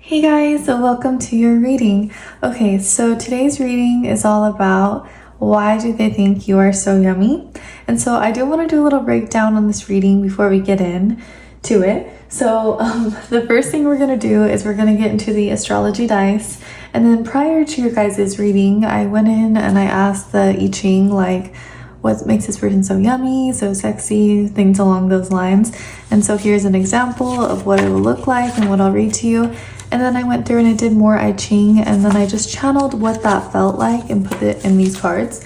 Hey guys, welcome to your reading. Okay, so today's reading is all about why do they think you are so yummy? And so I do want to do a little breakdown on this reading before we get in to it. So the first thing we're going to do is we're going to get into the astrology dice. And then prior to your guys' reading, I went in and I asked the I Ching like, what makes this person so yummy, so sexy, things along those lines. And so here's an example of what it will look like and what I'll read to you. And then I went through and I did more I Ching, and then I just channeled what that felt like and put it in these cards.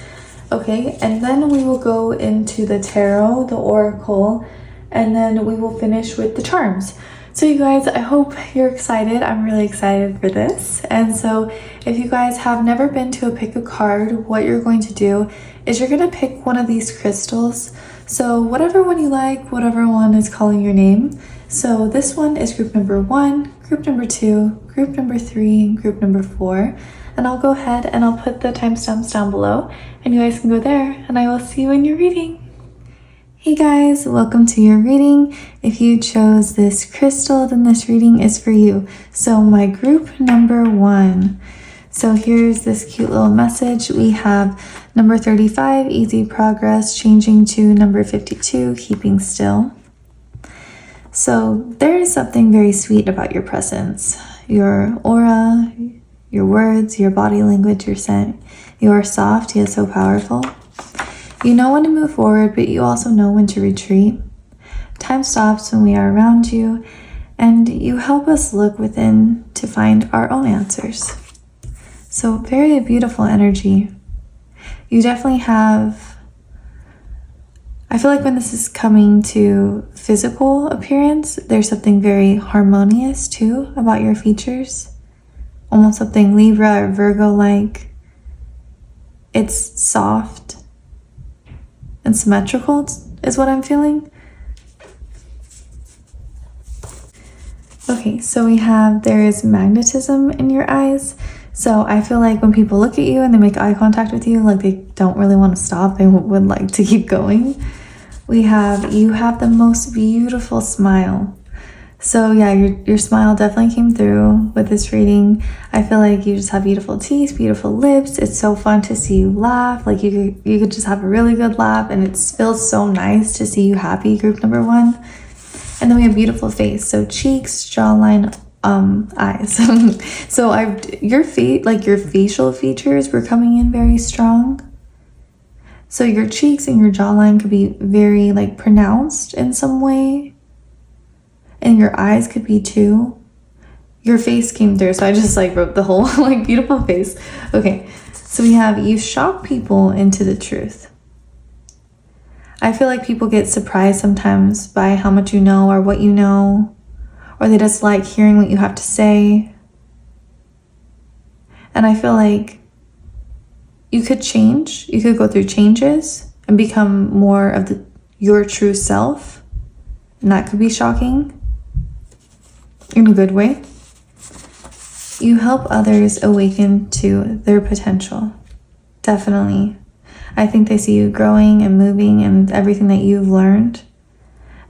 Okay, and then we will go into the tarot, the oracle, and then we will finish with the charms. So you guys, I hope you're excited. I'm really excited for this. And so if you guys have never been to a pick a card, what you're going to do is you're going to pick one of these crystals. So whatever one you like, whatever one is calling your name. So this one is group number 1, group number 2, group number 3, and group number 4. And I'll go ahead and I'll put the timestamps down below and you guys can go there and I will see you in your reading. Hey guys, welcome to your reading. If you chose this crystal, then this reading is for you. So my group number 1. So here's this cute little message. We have number 35, easy progress, changing to number 52, keeping still. So there is something very sweet about your presence, your aura, your words, your body language, your scent. You are soft, yet so powerful. You know when to move forward, but you also know when to retreat. Time stops when we are around you, and you help us look within to find our own answers. So very beautiful energy. You definitely have, I feel like when this is coming to physical appearance, there's something very harmonious too about your features. Almost something Libra or Virgo-like. It's soft and symmetrical is what I'm feeling. Okay, so we have there is magnetism in your eyes. So I feel like when people look at you and they make eye contact with you, like they don't really want to stop, they would like to keep going. You have the most beautiful smile. So yeah, your smile definitely came through with this reading. I feel like you just have beautiful teeth, beautiful lips. It's so fun to see you laugh. Like you could just have a really good laugh, and it feels so nice to see you happy, group number 1. And then we have beautiful face. So cheeks, jawline, eyes. So your facial features were coming in very strong. So your cheeks and your jawline could be very like pronounced in some way. And your eyes could be too. Your face came through, so I just like wrote the whole like beautiful face. Okay, so we have you shock people into the truth. I feel like people get surprised sometimes by how much you know or what you know, or they just like hearing what you have to say. And I feel like you could change, you could go through changes and become more of your true self. And that could be shocking in a good way. You help others awaken to their potential. Definitely. I think they see you growing and moving and everything that you've learned.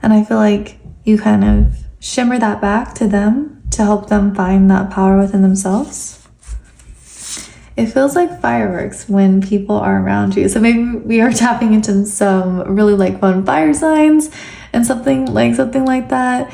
And I feel like you kind of shimmer that back to them to help them find that power within themselves. It feels like fireworks when people are around you. So maybe we are tapping into some really like fun fire signs and something like that.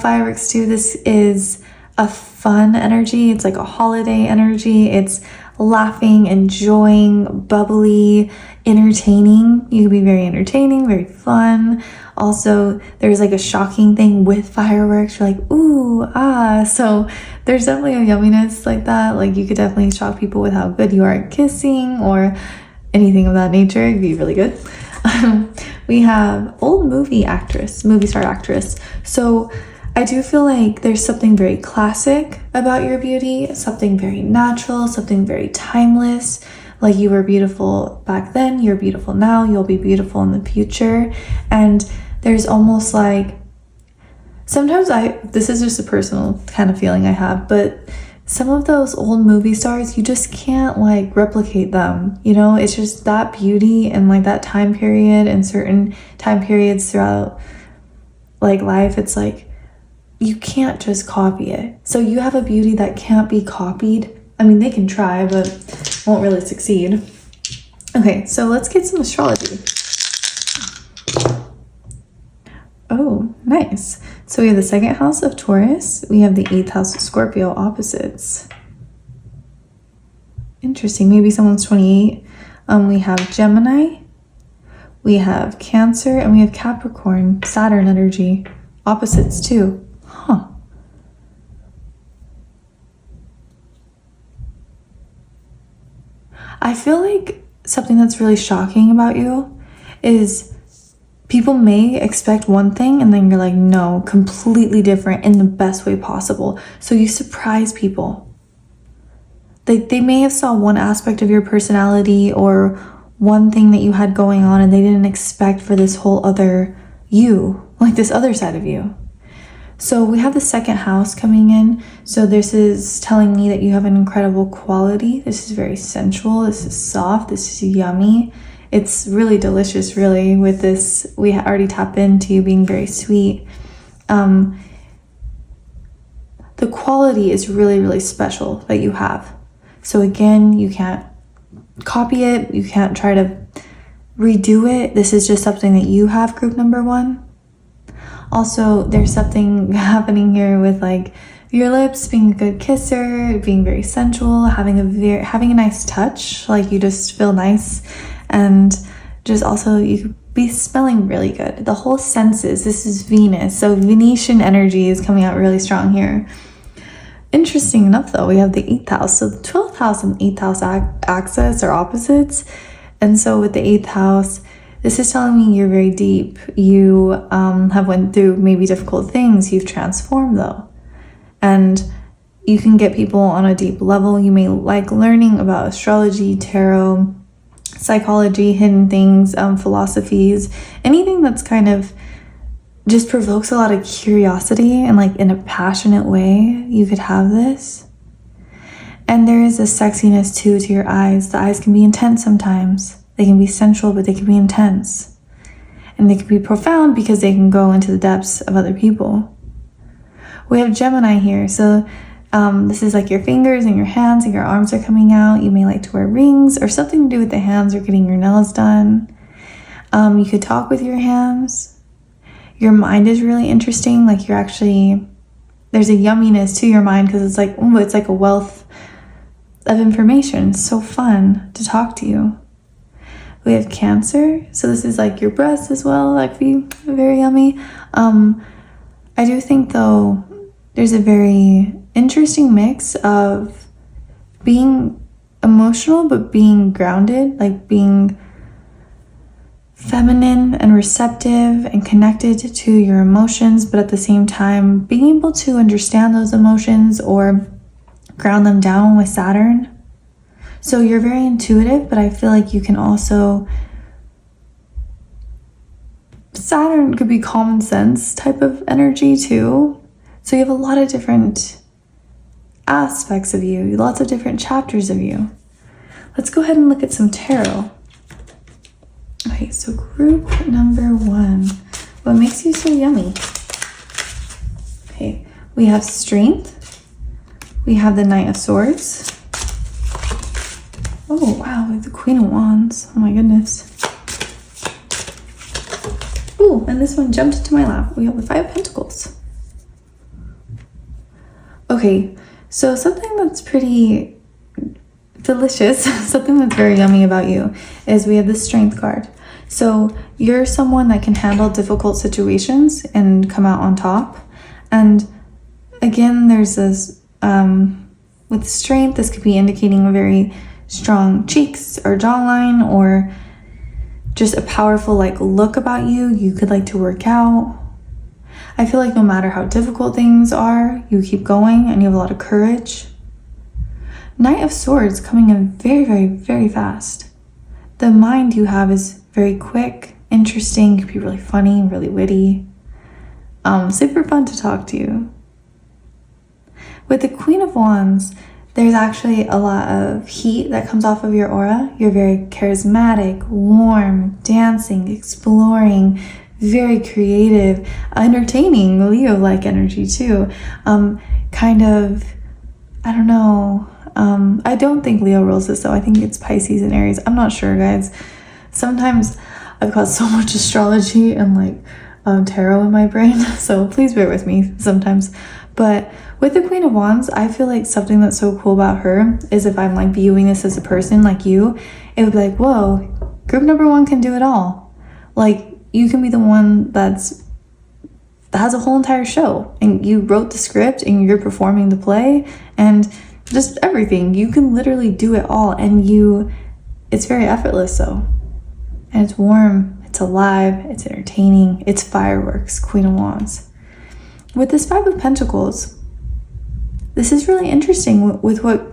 Fireworks too, this is a fun energy. It's like a holiday energy. It's laughing, enjoying, bubbly, entertaining. You can be very entertaining, very fun. Also, there's like a shocking thing with fireworks. You're like, ooh, ah. So there's definitely a yumminess like that. Like you could definitely shock people with how good you are at kissing or anything of that nature. It'd be really good. We have old movie star actress. So I do feel like there's something very classic about your beauty, something very natural, something very timeless. Like you were beautiful back then, you're beautiful now, you'll be beautiful in the future. And there's almost like, sometimes this is just a personal kind of feeling I have, but some of those old movie stars, you just can't like replicate them. You know, it's just that beauty and like that time period and certain time periods throughout like life. It's like you can't just copy it. So you have a beauty that can't be copied. I mean, they can try, but won't really succeed. Okay, so let's get some astrology. Oh, nice. So we have the second house of Taurus. We have the 8th house of Scorpio opposites. Interesting. Maybe someone's 28. We have Gemini. We have Cancer. And we have Capricorn, Saturn energy. Opposites too. Huh. I feel like something that's really shocking about you is people may expect one thing and then you're like, no, completely different in the best way possible. So you surprise people. They may have saw one aspect of your personality or one thing that you had going on and they didn't expect for this whole other you, like this other side of you. So we have the second house coming in. So this is telling me that you have an incredible quality. This is very sensual. This is soft. This is yummy. It's really delicious, really, with this. We already tap into you being very sweet. The quality is really, really special that you have. So again, you can't copy it. You can't try to redo it. This is just something that you have, group number 1. Also, there's something happening here with like your lips being a good kisser, being very sensual, having a nice touch, like you just feel nice, and just also you could be smelling really good. The whole senses. This is Venus, so Venetian energy is coming out really strong here. Interesting enough, though, we have the 8th house. So the 12th house and 8th house axis are opposites, and so with the 8th house, this is telling me you're very deep. You have went through maybe difficult things. You've transformed though. And you can get people on a deep level. You may like learning about astrology, tarot, psychology, hidden things, philosophies, anything that's kind of just provokes a lot of curiosity and like in a passionate way, you could have this. And there is a sexiness too to your eyes. The eyes can be intense sometimes. They can be sensual, but they can be intense. And they can be profound because they can go into the depths of other people. We have Gemini here. So this is like your fingers and your hands and your arms are coming out. You may like to wear rings or something to do with the hands or getting your nails done. You could talk with your hands. Your mind is really interesting. Like there's a yumminess to your mind because it's like a wealth of information. It's so fun to talk to you. We have Cancer, so this is like your breasts as well, that could be very yummy. I do think though, there's a very interesting mix of being emotional but being grounded, like being feminine and receptive and connected to your emotions, but at the same time being able to understand those emotions or ground them down with Saturn. So you're very intuitive, but I feel like you can also, Saturn could be common sense type of energy too. So you have a lot of different aspects of you, lots of different chapters of you. Let's go ahead and look at some tarot. Okay, so group number 1. What makes you so yummy? Okay, we have Strength. We have the Knight of Swords. Oh, wow, we have the Queen of Wands. Oh my goodness. Ooh, and this one jumped into my lap. We have the 5 of Pentacles. Okay, so something that's pretty delicious, something that's very yummy about you is we have the Strength card. So you're someone that can handle difficult situations and come out on top. And again, there's this, with Strength, this could be indicating a very strong cheeks or jawline or just a powerful look about you. You could like to work out. I feel like no matter how difficult things are, you keep going and you have a lot of courage. Knight of Swords coming in very, very, very fast. The mind you have is very quick, interesting, could be really funny, really witty. Super fun to talk to you. With the Queen of Wands, there's actually a lot of heat that comes off of your aura. You're very charismatic, warm, dancing, exploring, very creative, entertaining, Leo-like energy too. Kind of, I don't know. I don't think Leo rules this though. I think it's Pisces and Aries. I'm not sure, guys. Sometimes I've got so much astrology and like tarot in my brain, so please bear with me sometimes. But with the Queen of Wands, I feel like something that's so cool about her is if I'm like viewing this as a person like you, it would be like, whoa, group number one can do it all. Like, you can be the one that has a whole entire show, and you wrote the script and you're performing the play and just everything. You can literally do it all, and it's very effortless though. And it's warm, it's alive, it's entertaining, it's fireworks, Queen of Wands. With this Five of Pentacles, this is really interesting with what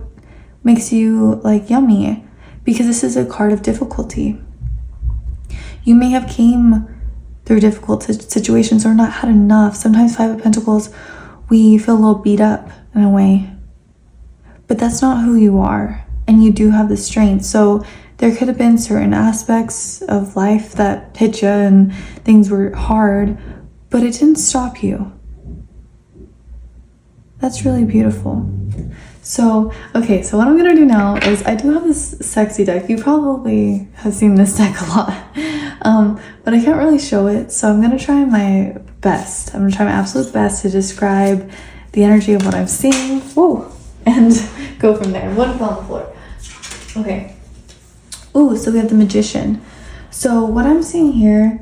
makes you like yummy, because this is a card of difficulty. You may have came through difficult situations or not had enough. Sometimes Five of Pentacles, we feel a little beat up in a way, but that's not who you are, and you do have the strength. So there could have been certain aspects of life that hit you and things were hard, but it didn't stop you. That's really beautiful. So, okay, so what I'm gonna do now is I do have this sexy deck. You probably have seen this deck a lot, but I can't really show it. So I'm gonna try my best. I'm gonna try my absolute best to describe the energy of what I'm seeing. Whoa, and go from there. One fell on the floor. Okay. Ooh, so we have the Magician. So what I'm seeing here,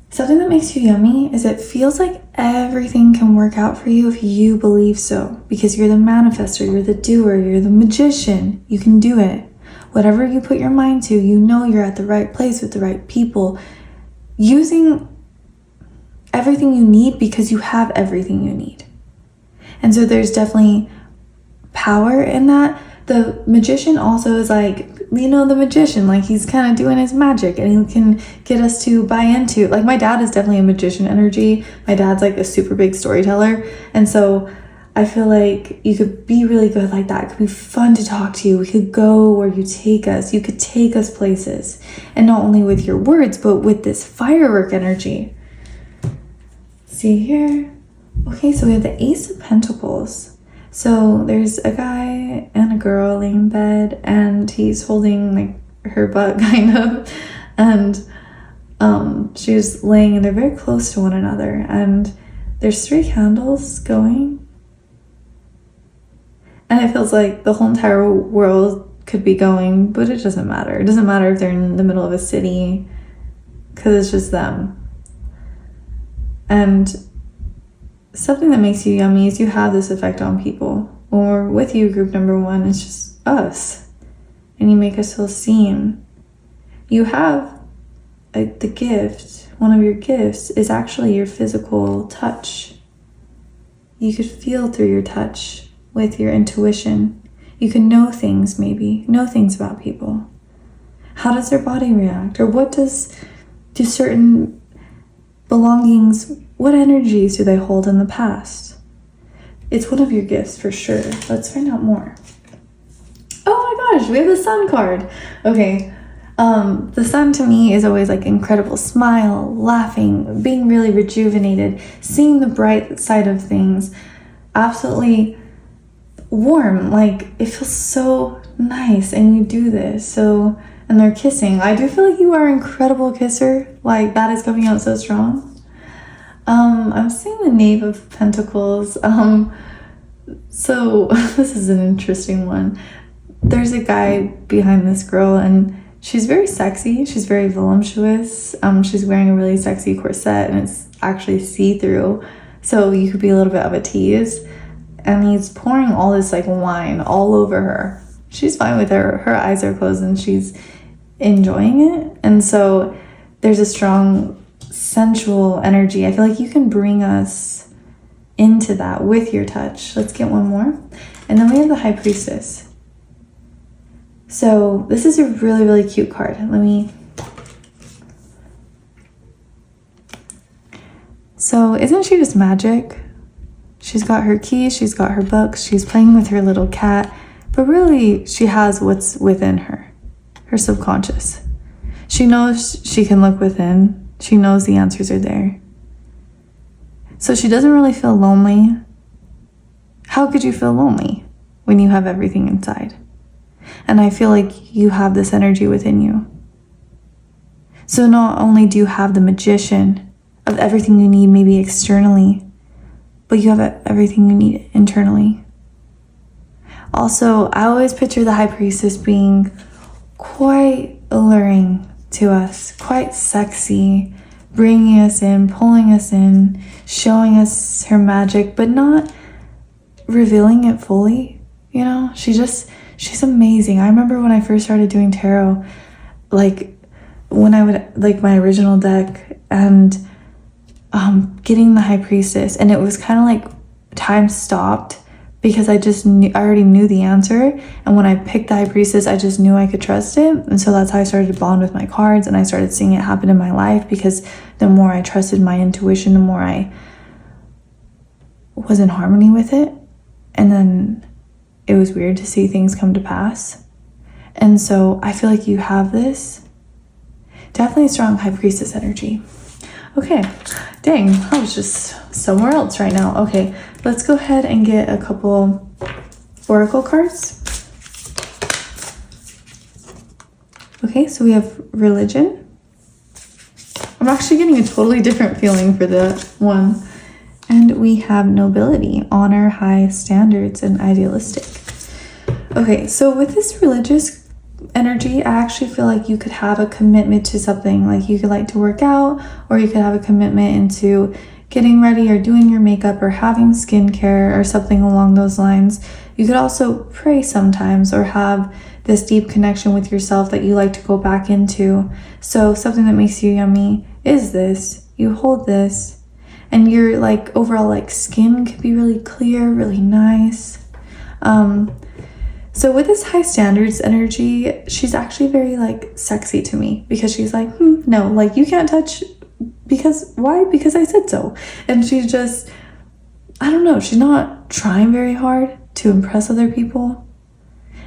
something that makes you yummy is it feels like everything can work out for you if you believe so, because you're the manifestor, you're the doer, you're the magician. You can do it. Whatever you put your mind to, you know you're at the right place with the right people, using everything you need because you have everything you need. And so there's definitely power in that. The Magician also is like, you know, the magician, like he's kind of doing his magic and he can get us to buy into, like my dad is definitely a magician energy. My dad's like a super big storyteller, and so I feel like you could be really good like that. It could be fun to talk to you. We could go where you take us. You could take us places, and not only with your words but with this firework energy. See here. Okay, so we have the Ace of Pentacles. So there's a guy and a girl laying in bed, and he's holding like her butt kind of, and she's laying, and they're very close to one another, and there's 3 candles going, and it feels like the whole entire world could be going, but it doesn't matter. It doesn't matter if they're in the middle of a city, because it's just them. And something that makes you yummy is you have this effect on people. When we're with you, group number one, it's just us, and you make us feel seen. You have the gift. One of your gifts is actually your physical touch. You could feel through your touch with your intuition. You can know things, maybe know things about people. How does their body react, or what do certain belongings, what energies do they hold in the past? It's one of your gifts for sure. Let's find out more. Oh my gosh, we have the Sun card. Okay, the Sun to me is always like incredible smile, laughing, being really rejuvenated, seeing the bright side of things, absolutely warm. Like it feels so nice, and you do this. So, and they're kissing. I do feel like you are an incredible kisser. Like that is coming out so strong. I'm seeing the Knave of Pentacles. So this is an interesting one. There's a guy behind this girl, and she's very sexy. She's very voluptuous. She's wearing a really sexy corset, and it's actually see-through, so you could be a little bit of a tease. And he's pouring all this like wine all over her. She's fine with her. Her eyes are closed, and she's enjoying it. And so there's a strong sensual energy. I feel like you can bring us into that with your touch. Let's get one more. And then we have the High Priestess. So this is a really, really cute card. So isn't she just magic? She's got her keys, she's got her books, she's playing with her little cat, but really she has what's within her subconscious. She knows she can look within. She knows the answers are there. So she doesn't really feel lonely. How could you feel lonely when you have everything inside? And I feel like you have this energy within you. So not only do you have the magician of everything you need, maybe externally, but you have everything you need internally. Also, I always picture the high priestess being quite alluring to us, quite sexy, bringing us in, pulling us in, showing us her magic, but not revealing it fully. You know, she's amazing. I remember when I first started doing tarot, like when I would, like my original deck, and getting the high priestess, and it was kind of like time stopped because I already knew the answer. And when I picked the high priestess, I just knew I could trust it. And so that's how I started to bond with my cards, and I started seeing it happen in my life, because the more I trusted my intuition, the more I was in harmony with it. And then it was weird to see things come to pass. And so I feel like you have this definitely strong high priestess energy. Okay, dang, I was just somewhere else right now. Okay, let's go ahead and get a couple oracle cards. Okay, so we have religion. I'm actually getting a totally different feeling for the one. And we have nobility, honor, high standards, and idealistic. Okay, so with this religious energy, I actually feel like you could have a commitment to something. Like you could like to work out, or you could have a commitment into getting ready or doing your makeup or having skincare or something along those lines. You could also pray sometimes, or have this deep connection with yourself that you like to go back into. So something that makes you yummy is this. You hold this, and your like overall like skin could be really clear, really nice. So with this high standards energy, she's actually very like sexy to me, because she's like, no, like you can't touch, because why? Because I said so. And she's just, I don't know, she's not trying very hard to impress other people.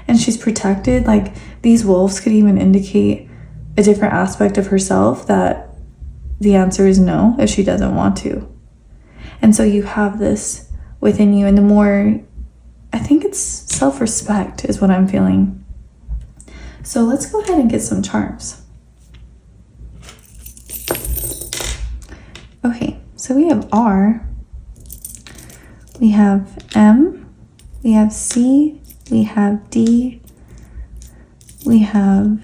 And she's protected. Like these wolves could even indicate a different aspect of herself, that the answer is no if she doesn't want to. And so you have this within you, and the more, I think it's self-respect is what I'm feeling. So let's go ahead and get some charms. Okay, so we have R, we have M, we have C, we have D, we have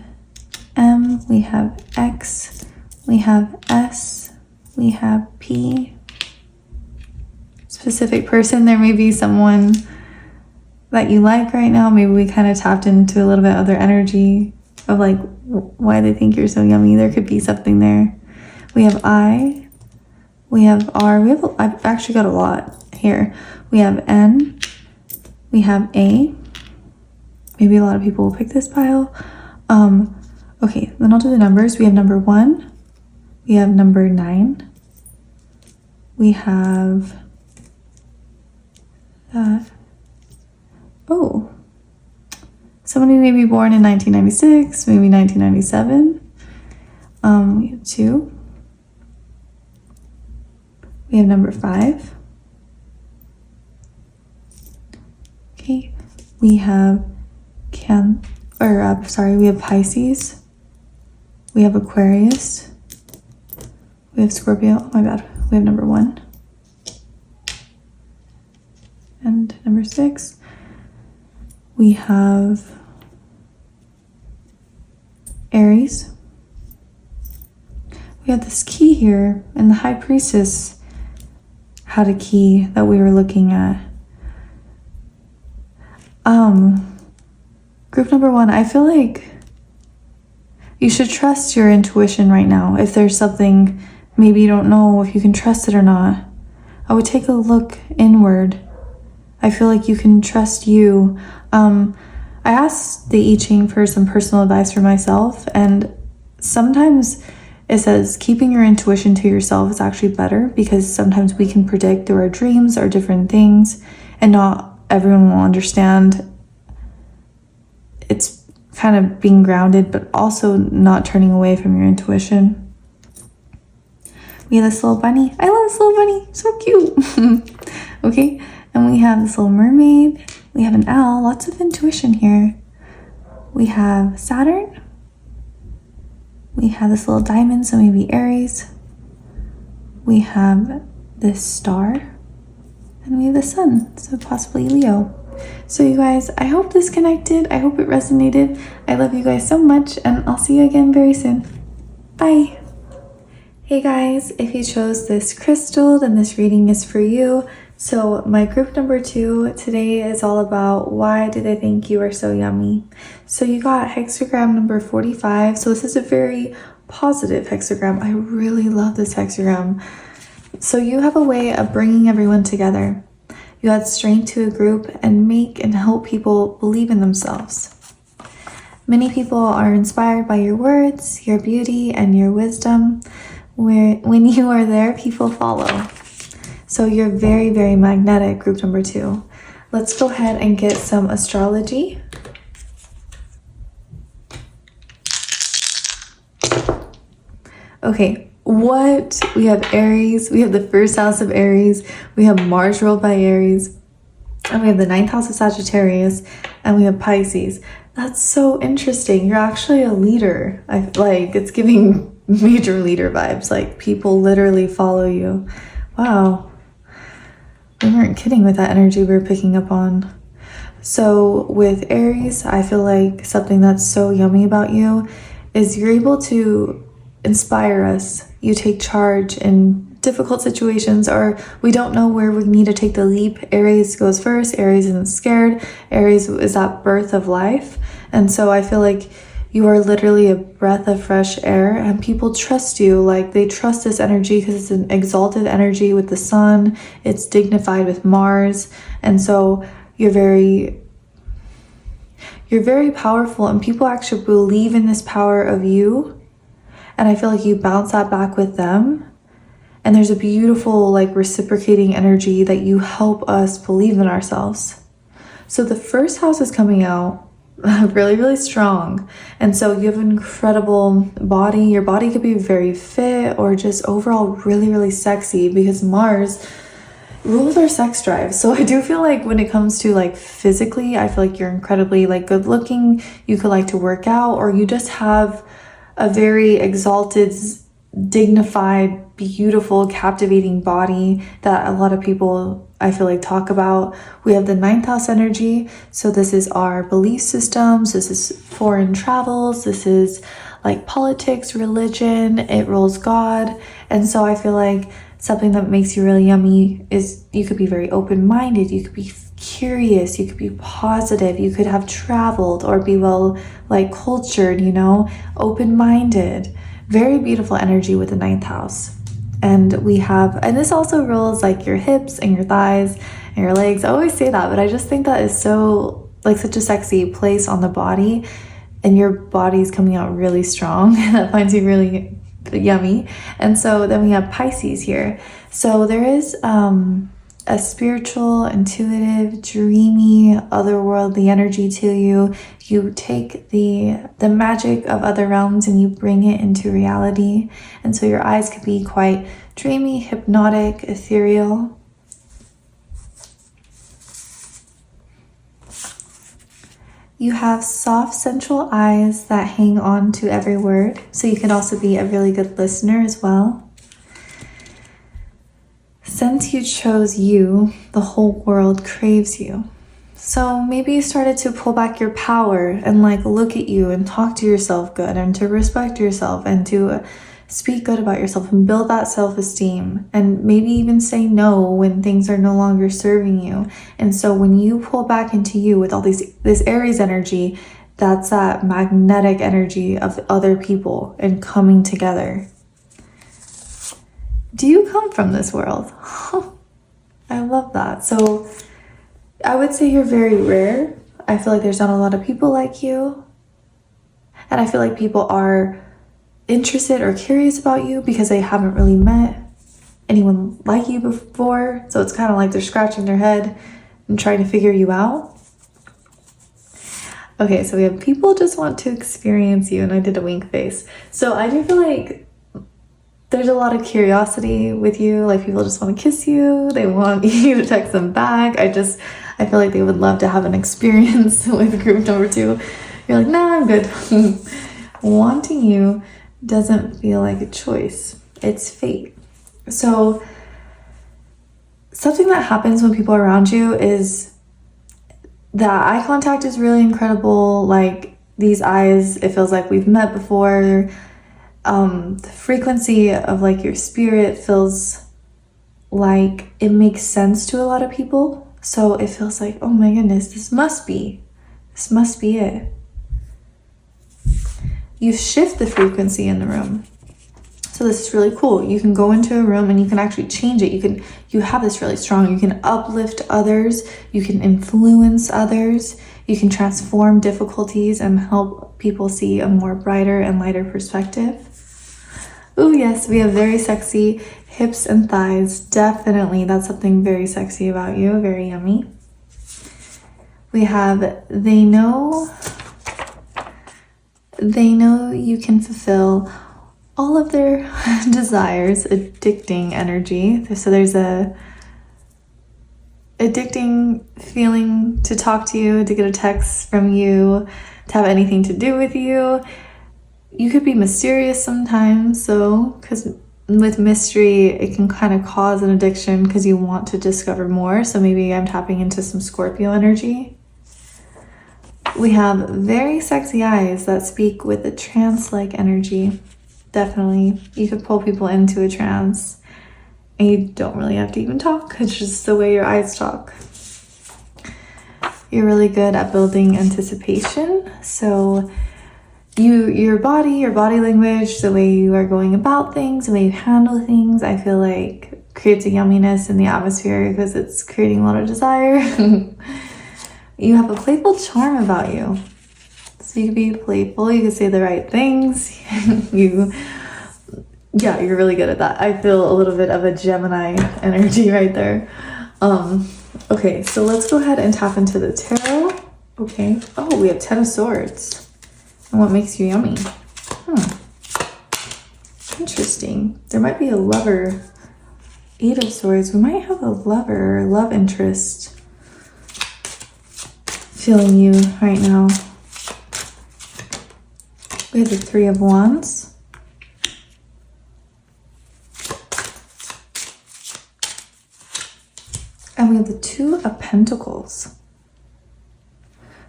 M, we have X, we have S, we have P. Specific person, there may be someone that you like right now. Maybe we kind of tapped into a little bit of their energy of like why they think you're so yummy. There could be something there. We have I, we have R, I've actually got a lot here. We have N, we have A. Maybe a lot of people will pick this pile. Okay, then I'll do the numbers. We have number 1, we have number 9, we have oh, somebody may be born in 1996, maybe 1997. We have 2. We have number 5. Okay, we have we have Pisces. We have Aquarius. We have Scorpio. Oh my bad. We have number 1. And number 6, we have Aries. We have this key here, and the High Priestess had a key that we were looking at. Group number 1, I feel like you should trust your intuition right now. If there's something, maybe you don't know if you can trust it or not, I would take a look inward. I feel like you can trust you. I asked the I Ching for some personal advice for myself, and sometimes it says keeping your intuition to yourself is actually better, because sometimes we can predict through our dreams or different things, and not everyone will understand. It's kind of being grounded, but also not turning away from your intuition. We have this little bunny. I love this little bunny. So cute. Okay. And we have this little mermaid. We have an owl. Lots of intuition here. We have Saturn. We have this little diamond, so maybe Aries. We have this star. And we have the sun, so possibly Leo. So you guys, I hope this connected. I hope it resonated. I love you guys so much, and I'll see you again very soon. Bye. Hey guys, if you chose this crystal, then this reading is for you. So my group number 2 today is all about why do they think you are so yummy. So you got hexagram number 45. So this is a very positive hexagram. I really love this hexagram. So you have a way of bringing everyone together. You add strength to a group and make and help people believe in themselves. Many people are inspired by your words, your beauty, and your wisdom. When you are there, people follow. So you're very, very magnetic, group number 2. Let's go ahead and get some astrology. Okay, we have Aries. We have the first house of Aries. We have Mars ruled by Aries. And we have the 9th house of Sagittarius. And we have Pisces. That's so interesting. You're actually a leader. I like it's giving major leader vibes. Like people literally follow you. Wow. We weren't kidding with that energy we were picking up on. So with Aries, I feel like something that's so yummy about you is you're able to inspire us. You take charge in difficult situations, or we don't know where we need to take the leap. Aries goes first. Aries isn't scared. Aries is that birth of life. And so I feel like you are literally a breath of fresh air, and people trust you. Like they trust this energy because it's an exalted energy with the sun. It's dignified with Mars. And so you're very powerful, and people actually believe in this power of you. And I feel like you bounce that back with them. And there's a beautiful like reciprocating energy that you help us believe in ourselves. So the first house is coming out really, really strong. And so you have an incredible body. Your body could be very fit or just overall really, really sexy, because Mars rules our sex drive. So I do feel like when it comes to like physically, I feel like you're incredibly like good looking. You could like to work out, or you just have a very exalted, dignified, beautiful, captivating body that a lot of people I feel like talk about. We have the 9th house energy. So this is our belief systems. This is foreign travels. This is like politics, religion. It rules God. And so I feel like something that makes you really yummy is you could be very open-minded. You could be curious. You could be positive. You could have traveled or be well like cultured, you know, open-minded. Very beautiful energy with the 9th house. And we have, and this also rules like your hips and your thighs and your legs. I always say that, but I just think that is so like such a sexy place on the body, and your body's coming out really strong. That finds you really yummy. And so then we have Pisces here. So there is a spiritual, intuitive, dreamy, otherworldly energy to you. You take the magic of other realms and you bring it into reality. And so your eyes could be quite dreamy, hypnotic, ethereal. You have soft, sensual eyes that hang on to every word. So you can also be a really good listener as well. Since you chose you, the whole world craves you. So maybe you started to pull back your power and like look at you and talk to yourself good, and to respect yourself and to speak good about yourself and build that self-esteem, and maybe even say no when things are no longer serving you. And so when you pull back into you with all this Aries energy, that's that magnetic energy of other people and coming together. Do you come from this world? I love that. So I would say you're very rare. I feel like there's not a lot of people like you. And I feel like people are interested or curious about you because they haven't really met anyone like you before. So it's kind of like they're scratching their head and trying to figure you out. Okay, so we have people just want to experience you, and I did a wink face. So I do feel like there's a lot of curiosity with you. Like, people just want to kiss you. They want you to text them back. I feel like they would love to have an experience with group number 2. You're like, nah, I'm good. Wanting you doesn't feel like a choice. It's fate. So something that happens when people are around you is that eye contact is really incredible. Like, these eyes, it feels like we've met before. The frequency of like your spirit feels like it makes sense to a lot of people. So it feels like, oh my goodness, this must be it. You shift the frequency in the room. So this is really cool. You can go into a room and you can actually change it. You have this really strong, you can uplift others, you can influence others, you can transform difficulties and help people see a more brighter and lighter perspective. Oh yes, we have very sexy hips and thighs. Definitely, that's something very sexy about you, very yummy. We have, they know you can fulfill all of their desires, addicting energy. So there's a addicting feeling to talk to you, to get a text from you, to have anything to do with you. You could be mysterious sometimes, so because with mystery, it can kind of cause an addiction because you want to discover more. So maybe I'm tapping into some Scorpio energy. We have very sexy eyes that speak with a trance-like energy. Definitely, you could pull people into a trance and you don't really have to even talk. It's just the way your eyes talk. You're really good at building anticipation. So your body language, the way you are going about things, the way you handle things, I feel like creates a yumminess in the atmosphere because it's creating a lot of desire. You have a playful charm about you. So you can be playful, you can say the right things. You're really good at that. I feel a little bit of a Gemini energy right there. Okay, so let's go ahead and tap into the tarot. Okay. Oh, we have 10 of Swords. And what makes you yummy? Interesting. There might be a lover. 8 of Swords. We might have a lover or love interest feeling you right now. We have the 3 of Wands. And we have the 2 of Pentacles.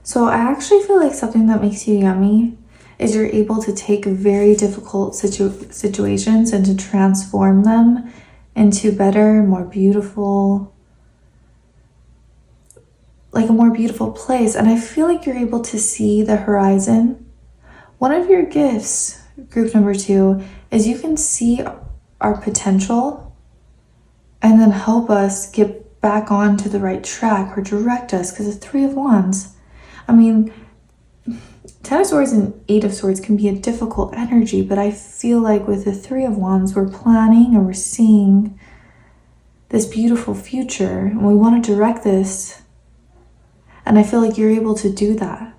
So I actually feel like something that makes you yummy is you're able to take very difficult situations and to transform them into better, more beautiful, like a more beautiful place. And I feel like you're able to see the horizon. One of your gifts, group number 2, is you can see our potential and then help us get back onto the right track or direct us, because the 3 of Wands, I mean, 10 of Swords and 8 of Swords can be a difficult energy, but I feel like with the 3 of Wands, we're planning and we're seeing this beautiful future and we want to direct this. And I feel like you're able to do that.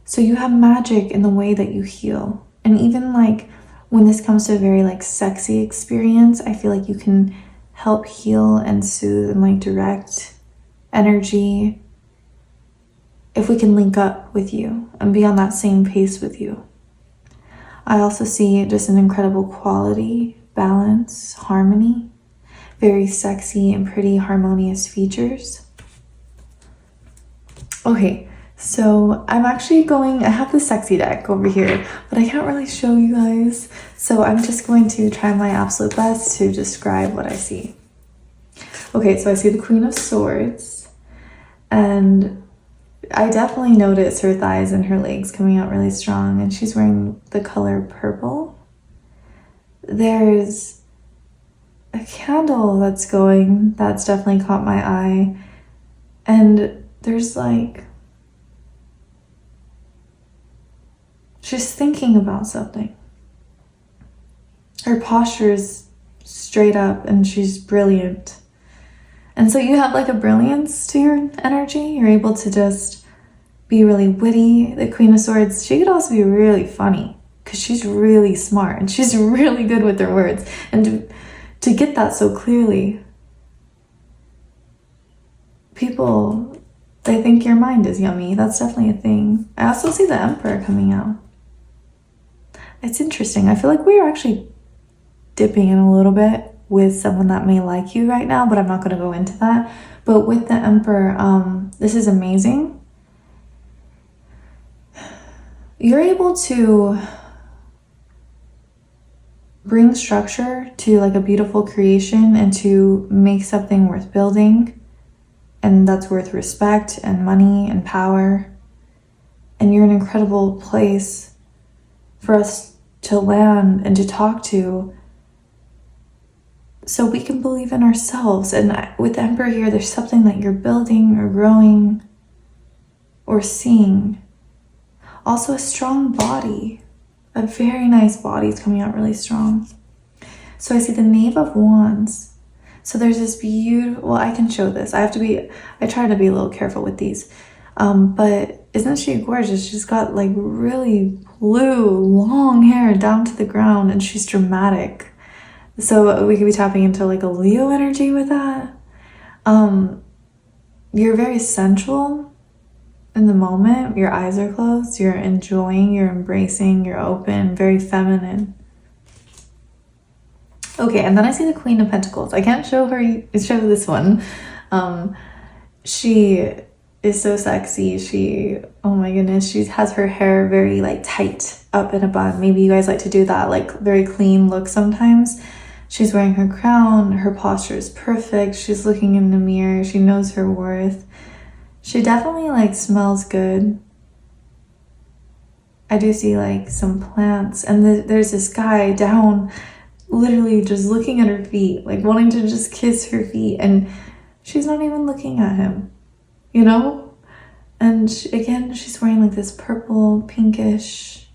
So you have magic in the way that you heal. And even like when this comes to a very like sexy experience, I feel like you can help heal and soothe and like direct energy if we can link up with you and be on that same pace with you. I also see just an incredible quality, balance, harmony, very sexy and pretty harmonious features. Okay, so I'm actually I have the sexy deck over here, but I can't really show you guys. So I'm just going to try my absolute best to describe what I see. Okay, so I see the Queen of Swords, and I definitely notice her thighs and her legs coming out really strong, and she's wearing the color purple. There's a candle that's definitely caught my eye, and there's like, she's thinking about something. Her posture is straight up and she's brilliant. And so you have like a brilliance to your energy. You're able to just be really witty. The Queen of Swords, she could also be really funny. because she's really smart and she's really good with her words. And to get that so clearly, people, they think your mind is yummy. That's definitely a thing. I also see the Emperor coming out. It's interesting. I feel like we're actually dipping in a little bit with someone that may like you right now, but I'm not going to go into that. But with the Emperor, this is amazing. You're able to bring structure to like a beautiful creation and to make something worth building, and that's worth respect and money and power. And you're an incredible place for us to land and to talk to, so we can believe in ourselves. And with the Emperor here, there's something that you're building or growing or seeing. Also a strong body. A very nice body is coming out really strong. So I see the Knave of Wands. So there's this beautiful, well, I can show this. I try to be a little careful with these. But isn't she gorgeous? She's got like really blue, long hair down to the ground, and she's dramatic. So we could be tapping into like a Leo energy with that. You're very sensual in the moment. Your eyes are closed. You're enjoying, you're embracing, you're open, very feminine. Okay, and then I see the Queen of Pentacles. I can't show this one. She is so sexy. Oh my goodness, she has her hair very like tight up in a bun. Maybe you guys like to do that, like very clean look sometimes. She's wearing her crown. Her posture is perfect. She's looking in the mirror. She knows her worth. She definitely like smells good. I do see like some plants, and there's this guy down, literally just looking at her feet, like wanting to just kiss her feet, and she's not even looking at him, you know? And again, she's wearing like this purple, pinkish,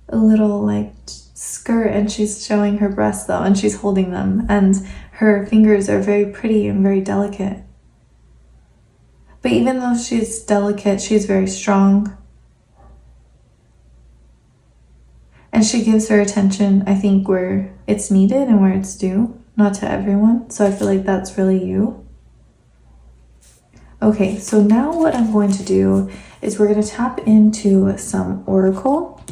a little like skirt, and she's showing her breasts though, and she's holding them, and her fingers are very pretty and very delicate. But even though she's delicate, she's very strong. And she gives her attention, I think, where it's needed and where it's due, not to everyone. So I feel like that's really you. Okay, so now what I'm going to do is we're going to tap into some Oracle.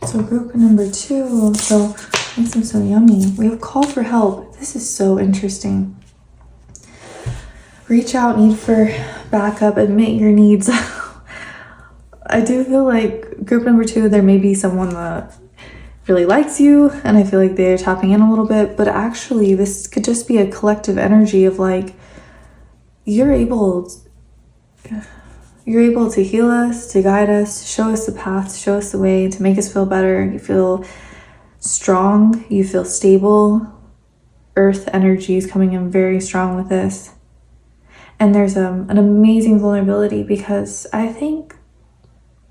So group number 2, so makes them so yummy. We have Call for Help. This is so interesting. Reach out, need for backup, admit your needs. I do feel like group number 2, there may be someone that really likes you, and I feel like they're tapping in a little bit, but actually this could just be a collective energy of like, you're able to heal us, to guide us, to show us the path, to show us the way, to make us feel better. You feel strong, you feel stable. Earth energy is coming in very strong with this. And there's an amazing vulnerability, because I think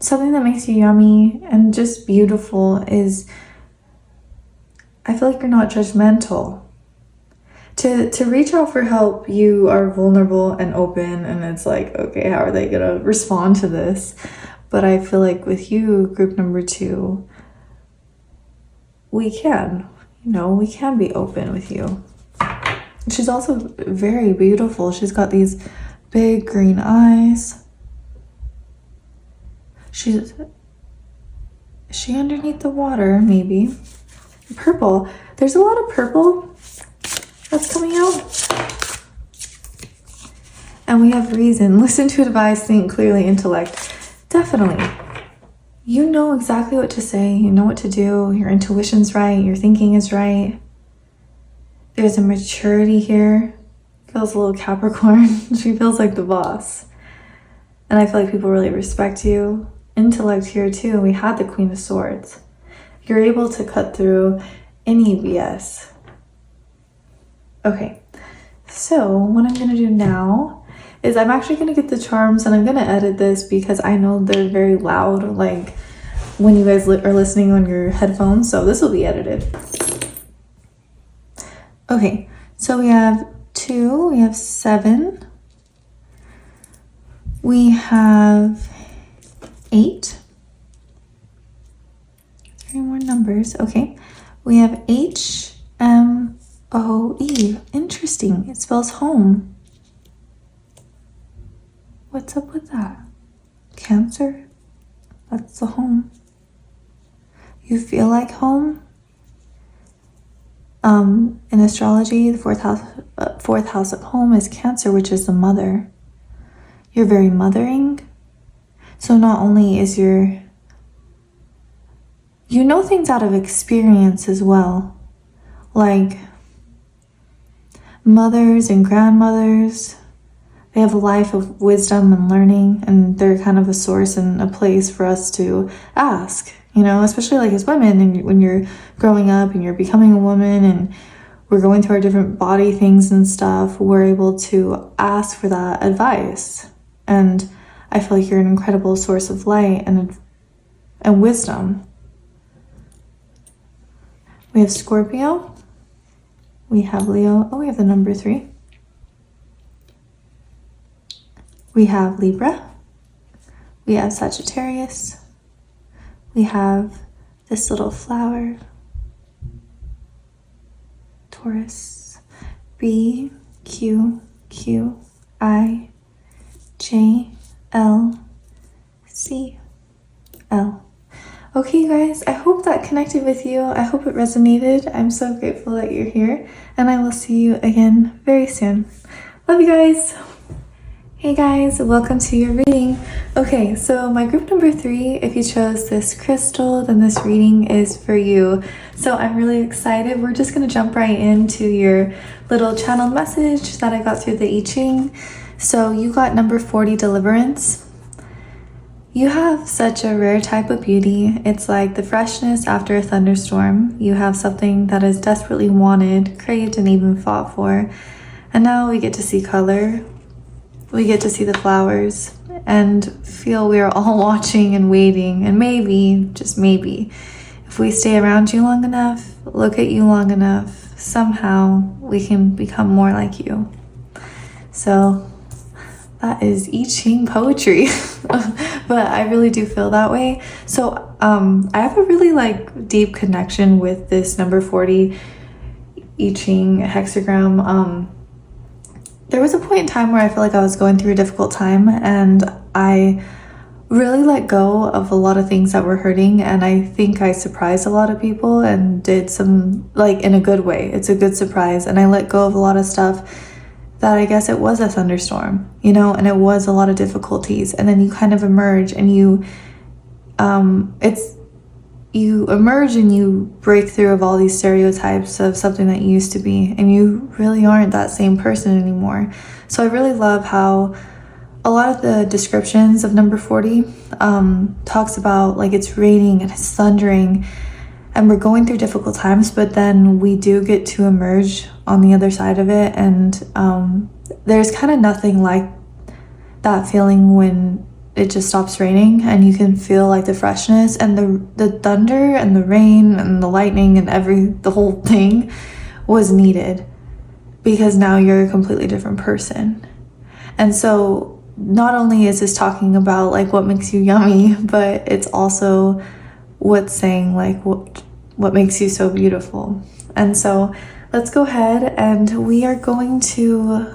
something that makes you yummy and just beautiful is, I feel like you're not judgmental. To reach out for help, you are vulnerable and open, and it's like, okay, how are they gonna respond to this? But I feel like with you, group number 2, we can be open with you. She's also very beautiful. She's got these big green eyes. Is she underneath the water? Maybe. Purple. There's a lot of purple that's coming out. And we have reason. Listen to advice, think clearly, intellect. Definitely. You know exactly what to say. You know what to do. Your intuition's right. Your thinking is right. There's a maturity here. Feels a little Capricorn. She feels like the boss. And I feel like people really respect you. Intellect here too. We had the Queen of Swords. You're able to cut through any BS. Okay, so what I'm gonna do now is I'm actually gonna get the charms, and I'm gonna edit this because I know they're very loud, like when you guys are listening on your headphones, so this will be edited. Okay, so we have 2, we have 7, we have 8, numbers. Okay, we have HMOE. Interesting. It spells home. What's up with that? Cancer? That's the home. You feel like home? In astrology, the fourth house of home is Cancer, which is the mother. You're very mothering. So not only is you know things out of experience as well. Like mothers and grandmothers, they have a life of wisdom and learning, and they're kind of a source and a place for us to ask, you know, especially like as women, and when you're growing up and you're becoming a woman and we're going through our different body things and stuff, we're able to ask for that advice. And I feel like you're an incredible source of light and wisdom. We have Scorpio. We have Leo. Oh, we have the number 3. We have Libra. We have Sagittarius. We have this little flower. Taurus. B, Q, Q, I, J, L, C, L. Okay, guys, I hope that connected with you. I hope it resonated. I'm so grateful that you're here, and I will see you again very soon. Love you guys. Hey guys, welcome to your reading. Okay, so my group number 3, if you chose this crystal, then this reading is for you. So I'm really excited. We're just going to jump right into your little channeled message that I got through the I Ching. So you got number 40, Deliverance. You have such a rare type of beauty. It's like the freshness after a thunderstorm. You have something that is desperately wanted, craved, and even fought for. And now we get to see color. We get to see the flowers and feel we are all watching and waiting. And maybe, just maybe, if we stay around you long enough, look at you long enough, somehow we can become more like you. So that is I Ching poetry. But I really do feel that way. So I have a really like deep connection with this number 40 I Ching hexagram. There was a point in time where I feel like I was going through a difficult time, and I really let go of a lot of things that were hurting, and I think I surprised a lot of people and did some, like, in a good way. It's a good surprise, and I let go of a lot of stuff that I guess it was a thunderstorm, you know, and it was a lot of difficulties, and then you kind of emerge and you emerge and you break through of all these stereotypes of something that you used to be, and you really aren't that same person anymore. So I really love how a lot of the descriptions of number 40 talks about like it's raining and it's thundering and we're going through difficult times, but then we do get to emerge on the other side of it. And there's kind of nothing like that feeling when it just stops raining and you can feel like the freshness and the thunder and the rain and the lightning and the whole thing was needed, because now you're a completely different person. And so not only is this talking about like what makes you yummy, but it's also what's saying like what makes you so beautiful. And so let's go ahead and we're going to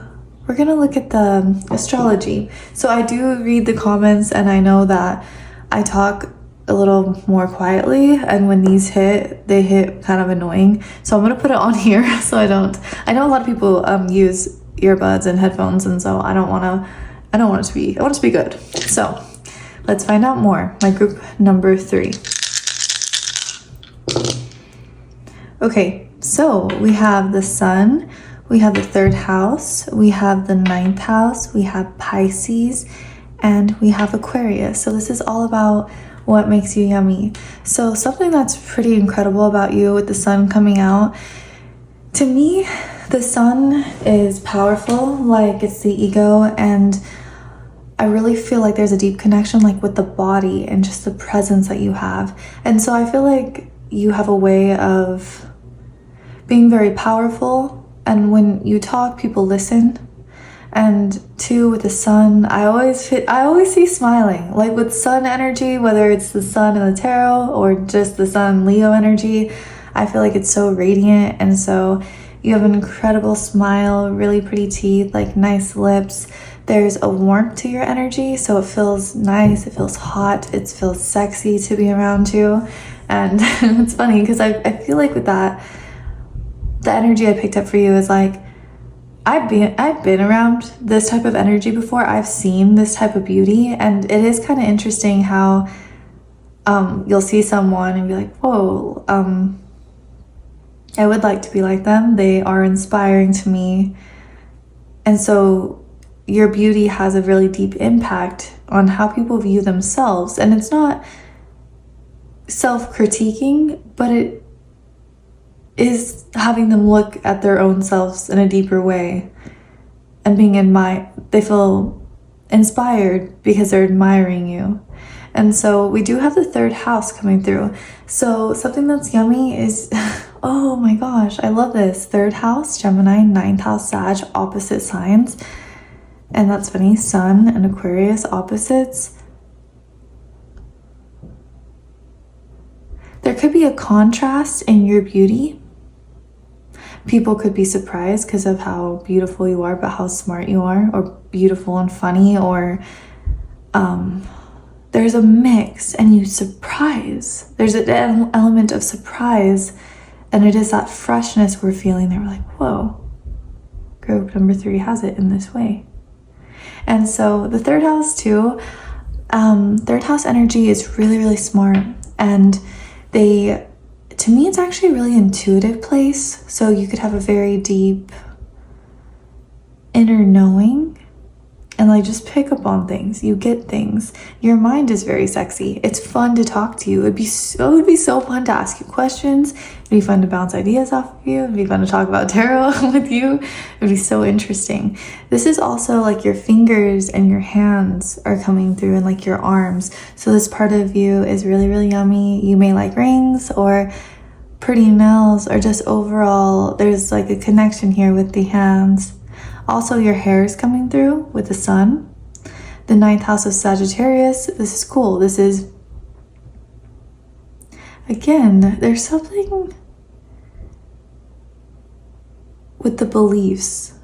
look at the astrology. So I do read the comments, and I know that I talk a little more quietly, and when these hit, they hit kind of annoying. So I'm gonna put it on here so I know a lot of people use earbuds and headphones, and so I want it to be good. So let's find out more. My group number 3. Okay, so we have the sun, we have the 3rd house, we have the 9th house, we have Pisces, and we have Aquarius. So this is all about what makes you yummy. So something that's pretty incredible about you with the sun coming out, to me, the sun is powerful, like it's the ego, and I really feel like there's a deep connection like with the body and just the presence that you have. And so I feel like you have a way of being very powerful, and when you talk, people listen. And 2, with the sun, I always see you smiling. Like with sun energy, whether it's the sun in the tarot or just the sun Leo energy, I feel like it's so radiant. And so you have an incredible smile, really pretty teeth, like nice lips. There's a warmth to your energy, so it feels nice, it feels hot, it feels sexy to be around you. And it's funny because I feel like with that, the energy I picked up for you is like, I've been around this type of energy before. I've seen this type of beauty, and it is kind of interesting how you'll see someone and be like, whoa, I would like to be like them. They are inspiring to me. And so your beauty has a really deep impact on how people view themselves. And it's not self-critiquing, but it is having them look at their own selves in a deeper way and they feel inspired because they're admiring you. And so we do have the 3rd house coming through. So something that's yummy is, oh my gosh, I love this. 3rd house, Gemini, 9th house, Sag, opposite signs. And that's funny, Sun and Aquarius, opposites. There could be a contrast in your beauty. People could be surprised because of how beautiful you are, but how smart you are, or beautiful and funny, or there's a mix and you surprise. There's an element of surprise, and it is that freshness we're feeling that we're like, whoa, group number 3 has it in this way. And so the 3rd house too, 3rd house energy is really, really smart, and to me, it's actually a really intuitive place. So you could have a very deep inner knowing and like just pick up on things. You get things. Your mind is very sexy. It's fun to talk to you. It would be so fun to ask you questions. It'd be fun to bounce ideas off of you. It'd be fun to talk about tarot with you. It'd be so interesting. This is also like your fingers and your hands are coming through, and like your arms. So this part of you is really, really yummy. You may like rings or pretty nails, or just overall, there's like a connection here with the hands. Also, your hair is coming through with the sun. The 9th house of Sagittarius. This is cool. This is, again, there's something with the beliefs,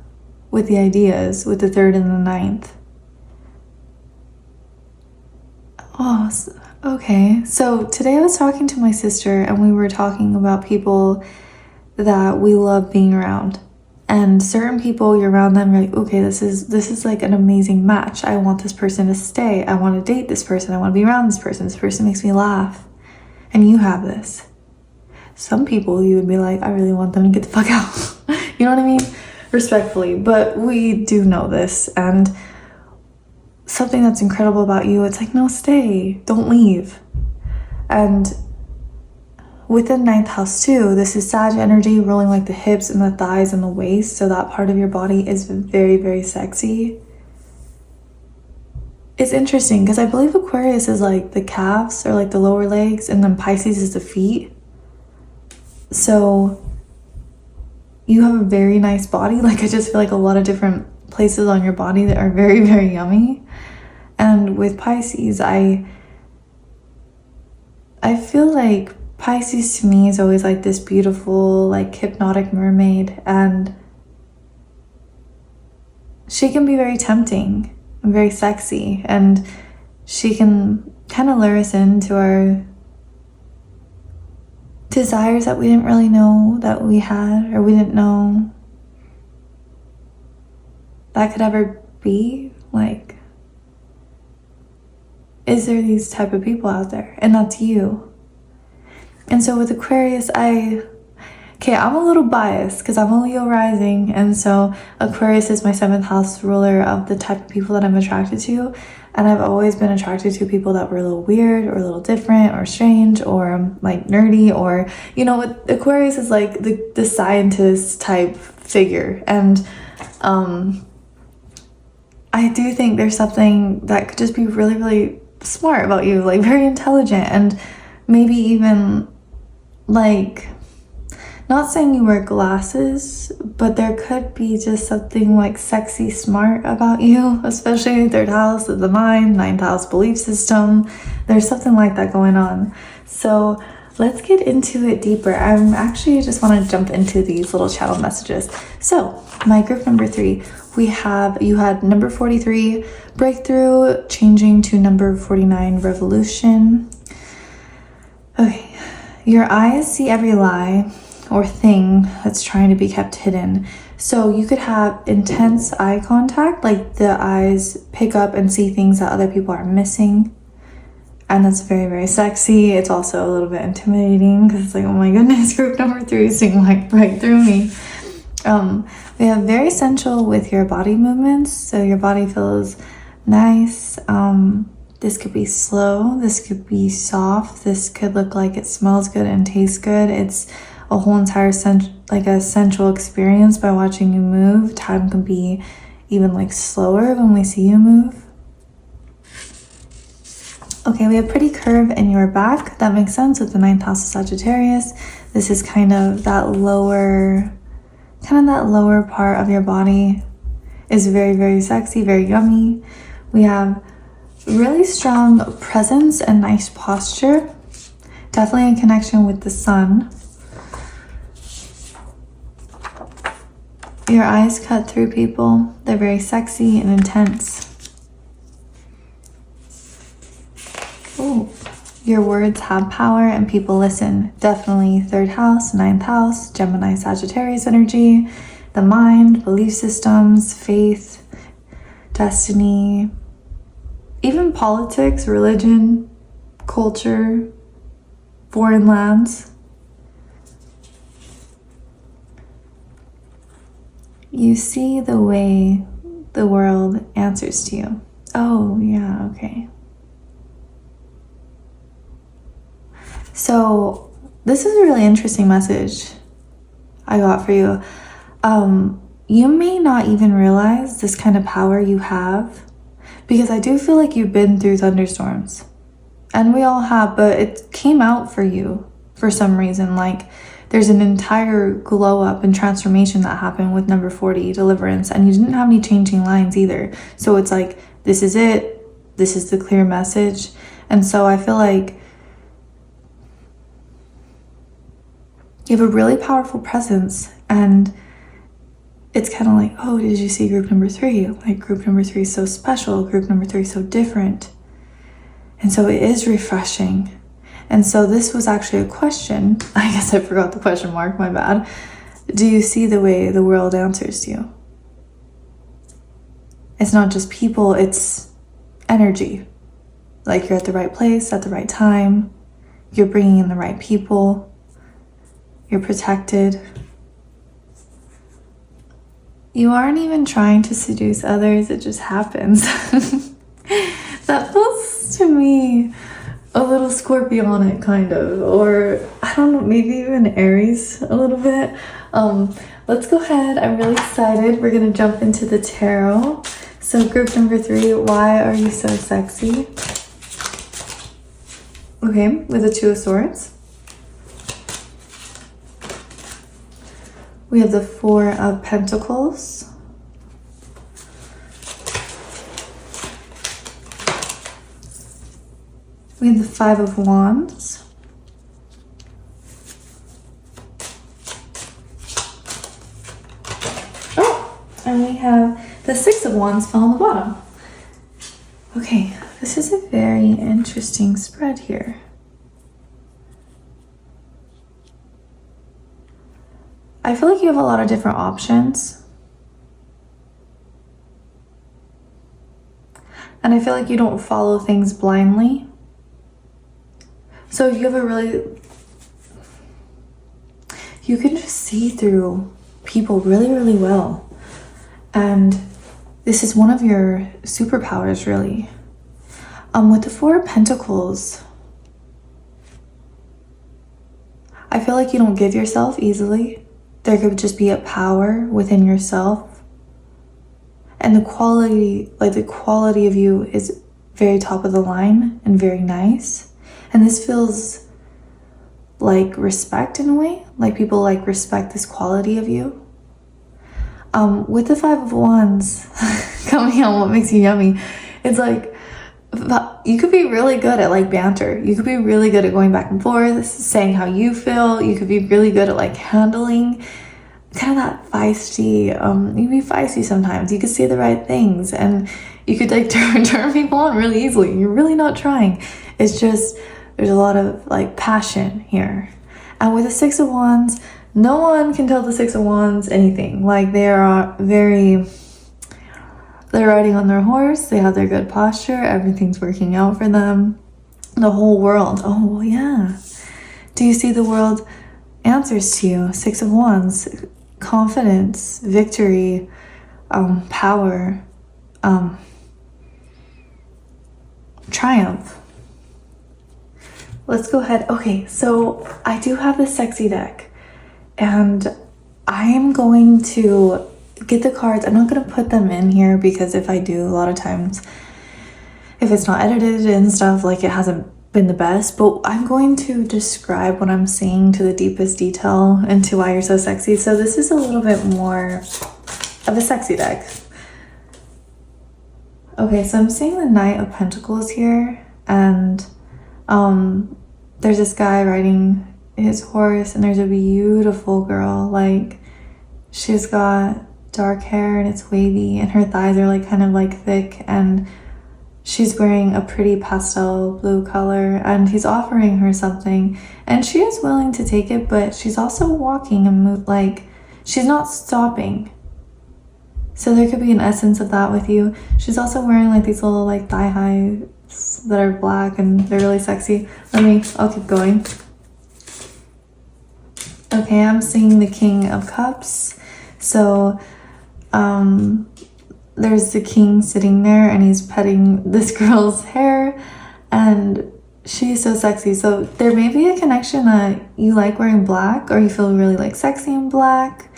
with the ideas, with the 3rd and the 9th. Oh, okay. So today I was talking to my sister, and we were talking about people that we love being around. And certain people, you're around them, you're like, okay, this is like an amazing match. I want this person to stay. I want to date this person. I want to be around this person. This person makes me laugh. And you have this. Some people, you would be like, I really want them to get the fuck out. You know what I mean? Respectfully. But we do know this. And something that's incredible about you, it's like, no, stay. Don't leave. And within 9th house too, this is Sag energy, rolling like the hips and the thighs and the waist. So that part of your body is very, very sexy. It's interesting because I believe Aquarius is like the calves or like the lower legs, and then Pisces is the feet. So you have a very nice body. Like I just feel like a lot of different places on your body that are very, very yummy. And with Pisces, I feel like Pisces to me is always like this beautiful, like hypnotic mermaid, and she can be very tempting and very sexy, and she can kind of lure us into our desires that we didn't really know that we had, or we didn't know that could ever be. Like, is there these type of people out there? And that's you. And so with Aquarius, I'm a little biased because I'm a Leo rising, and so Aquarius is my 7th house ruler of the type of people that I'm attracted to. And I've always been attracted to people that were a little weird or a little different or strange or like nerdy, or, you know, with Aquarius is like the scientist type figure. And I do think there's something that could just be really, really smart about you, like very intelligent, and maybe even like Not saying you wear glasses, but there could be just something like sexy smart about you, especially third house of the mind, ninth house belief system. There's something like that going on. So let's get into it deeper. I'm actually just want to jump into these little channel messages. So my group number 3, you had number 43, breakthrough, changing to number 49, revolution. Okay, your eyes see every lie or thing that's trying to be kept hidden. So you could have intense eye contact, like the eyes pick up and see things that other people are missing. And that's very, very sexy. It's also a little bit intimidating because it's like, oh my goodness, group number 3 is seeing like right through me. We have very sensual with your body movements. So your body feels nice. This could be slow. This could be soft. This could look like it smells good and tastes good. It's a whole entire like a sensual experience by watching you move. Time can be even like slower when we see you move. Okay, we have pretty curve in your back. That makes sense with the 9th house of Sagittarius. This is kind of that lower part of your body is very, very sexy, very yummy. We have really strong presence and nice posture. Definitely a connection with the sun. Your eyes cut through people. They're very sexy and intense. Ooh. Your words have power and people listen. Definitely 3rd house, 9th house, Gemini, Sagittarius energy, the mind, belief systems, faith, destiny, even politics, religion, culture, foreign lands. You see the way the world answers to you. Oh, yeah, okay. So this is a really interesting message I got for you. You may not even realize this kind of power you have, because I do feel like you've been through thunderstorms, and we all have, but it came out for you for some reason. Like there's an entire glow up and transformation that happened with number 40, deliverance, and you didn't have any changing lines either. So it's like, this is it. This is the clear message. And so I feel like you have a really powerful presence, and it's kind of like, oh, did you see group number 3? Like group number 3 is so special. Group number 3 is so different. And so it is refreshing. And so this was actually a question. I guess I forgot the question mark, my bad. Do you see the way the world answers to you? It's not just people, it's energy. Like you're at the right place at the right time. You're bringing in the right people. You're protected. You aren't even trying to seduce others, it just happens. That feels to me a little Scorpionic kind of, or I don't know, maybe even Aries a little bit. Let's go ahead. I'm really excited. We're gonna jump into the tarot. So group number 3, why are you so sexy? Okay, with the 2 of Swords. We have the 4 of Pentacles. We have the 5 of Wands. Oh, and we have the 6 of Wands fell on the bottom. Okay, this is a very interesting spread here. I feel like you have a lot of different options. And I feel like you don't follow things blindly. So you have you can just see through people really, really well. And this is one of your superpowers, really. With the 4 of Pentacles, I feel like you don't give yourself easily. There could just be a power within yourself. And the quality of you is very top of the line and very nice. And this feels like respect in a way. Like people like respect this quality of you. With the Five of Wands coming on, what makes you yummy? It's like you could be really good at like banter. You could be really good at going back and forth, saying how you feel. You could be really good at like handling kind of that feisty. You can be feisty sometimes. You could say the right things, and you could like turn people on really easily. You're really not trying. It's just there's a lot of like passion here. And with the Six of Wands, no one can tell the Six of Wands anything. Like they're riding on their horse, they have their good posture, everything's working out for them. The whole world, oh yeah. Do you see the world answers to you? Six of Wands, confidence, victory, power, triumph. Let's go ahead. Okay, so I do have this sexy deck, and I am going to get the cards. I'm not going to put them in here because if I do, a lot of times if it's not edited and stuff, like it hasn't been the best, but I'm going to describe what I'm seeing to the deepest detail into why you're so sexy. So this is a little bit more of a sexy deck. Okay, so I'm seeing the Knight of Pentacles here, and there's this guy riding his horse, and there's a beautiful girl. Like she's got dark hair and it's wavy, and her thighs are like kind of like thick, and she's wearing a pretty pastel blue color, and he's offering her something, and she is willing to take it, but she's also walking and like she's not stopping. So there could be an essence of that with you. She's also wearing like these little like thigh highs that are black, and they're really sexy. I'll keep going. Okay, I'm seeing the King of Cups. So there's the king sitting there, and he's petting this girl's hair, and she's so sexy. So there may be a connection that you like wearing black, or you feel really like sexy in black.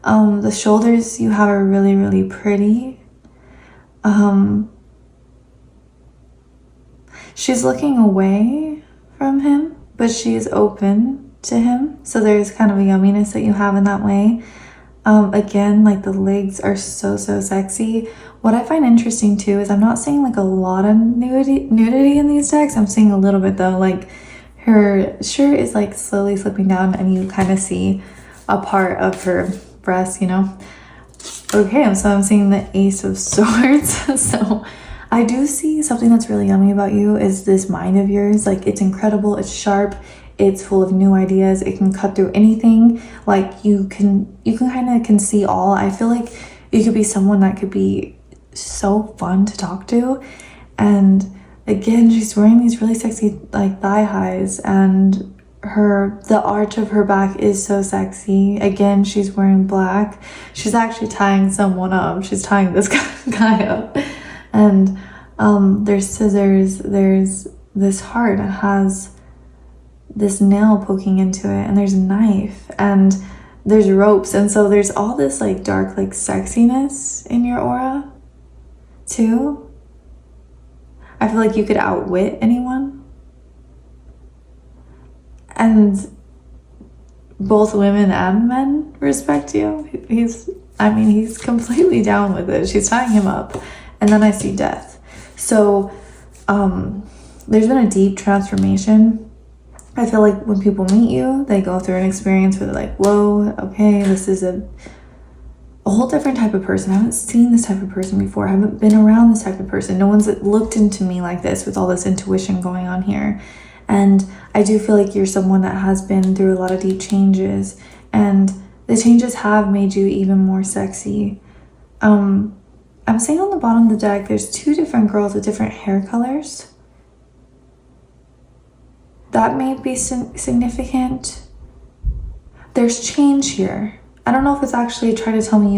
The shoulders you have are really, really pretty. She's looking away from him, but she's open to him. So there's kind of a yumminess that you have in that way. Again, like the legs are so sexy. What I find interesting too is I'm not seeing like a lot of nudity in these decks. I'm seeing a little bit though. Like her shirt is like slowly slipping down, and you kind of see a part of her breast, you know. Okay, so I'm seeing the Ace of Swords. So I do see something that's really yummy about you is this mind of yours. Like it's incredible, it's sharp, it's full of new ideas, it can cut through anything. Like you can kind of see all. I feel like you could be someone that could be so fun to talk to. And again, she's wearing these really sexy like thigh highs, and the arch of her back is so sexy. Again, she's wearing black. She's actually tying someone up. She's tying this guy up, and there's scissors. There's this heart that has this nail poking into it, and there's a knife, and there's ropes, and so there's all this like dark like sexiness in your aura too. I feel like you could outwit anyone. And both women and men respect you. He's completely down with it. She's tying him up. And then I see death. So there's been a deep transformation. I feel like when people meet you, they go through an experience where they're like, whoa, okay, this is a whole different type of person. I haven't seen this type of person before. I haven't been around this type of person. No one's looked into me like this with all this intuition going on here. And I do feel like you're someone that has been through a lot of deep changes, and the changes have made you even more sexy. I'm seeing on the bottom of the deck, there's two different girls with different hair colors. That may be significant. There's change here. I don't know if it's actually trying to tell me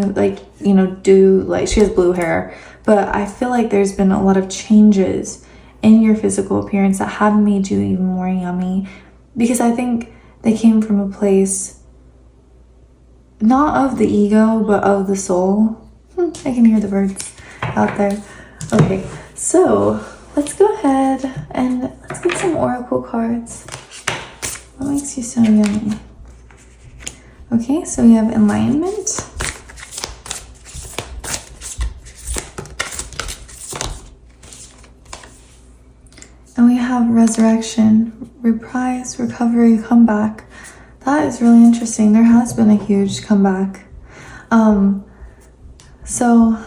she has blue hair, but I feel like there's been a lot of changes in your physical appearance that have made you even more yummy, because I think they came from a place not of the ego but of the soul. I can hear the birds out there. Okay, so let's go ahead and let's get some oracle cards. What makes you so yummy? Okay, so we have enlightenment. And we have resurrection, reprise, recovery, comeback. That is really interesting. There has been a huge comeback. So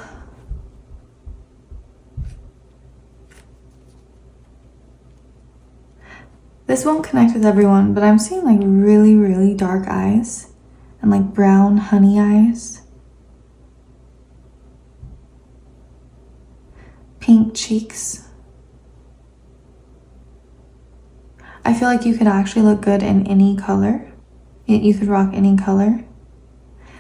this won't connect with everyone, but I'm seeing like really, really dark eyes and like brown honey eyes. Pink cheeks. I feel like you could actually look good in any color. You could rock any color.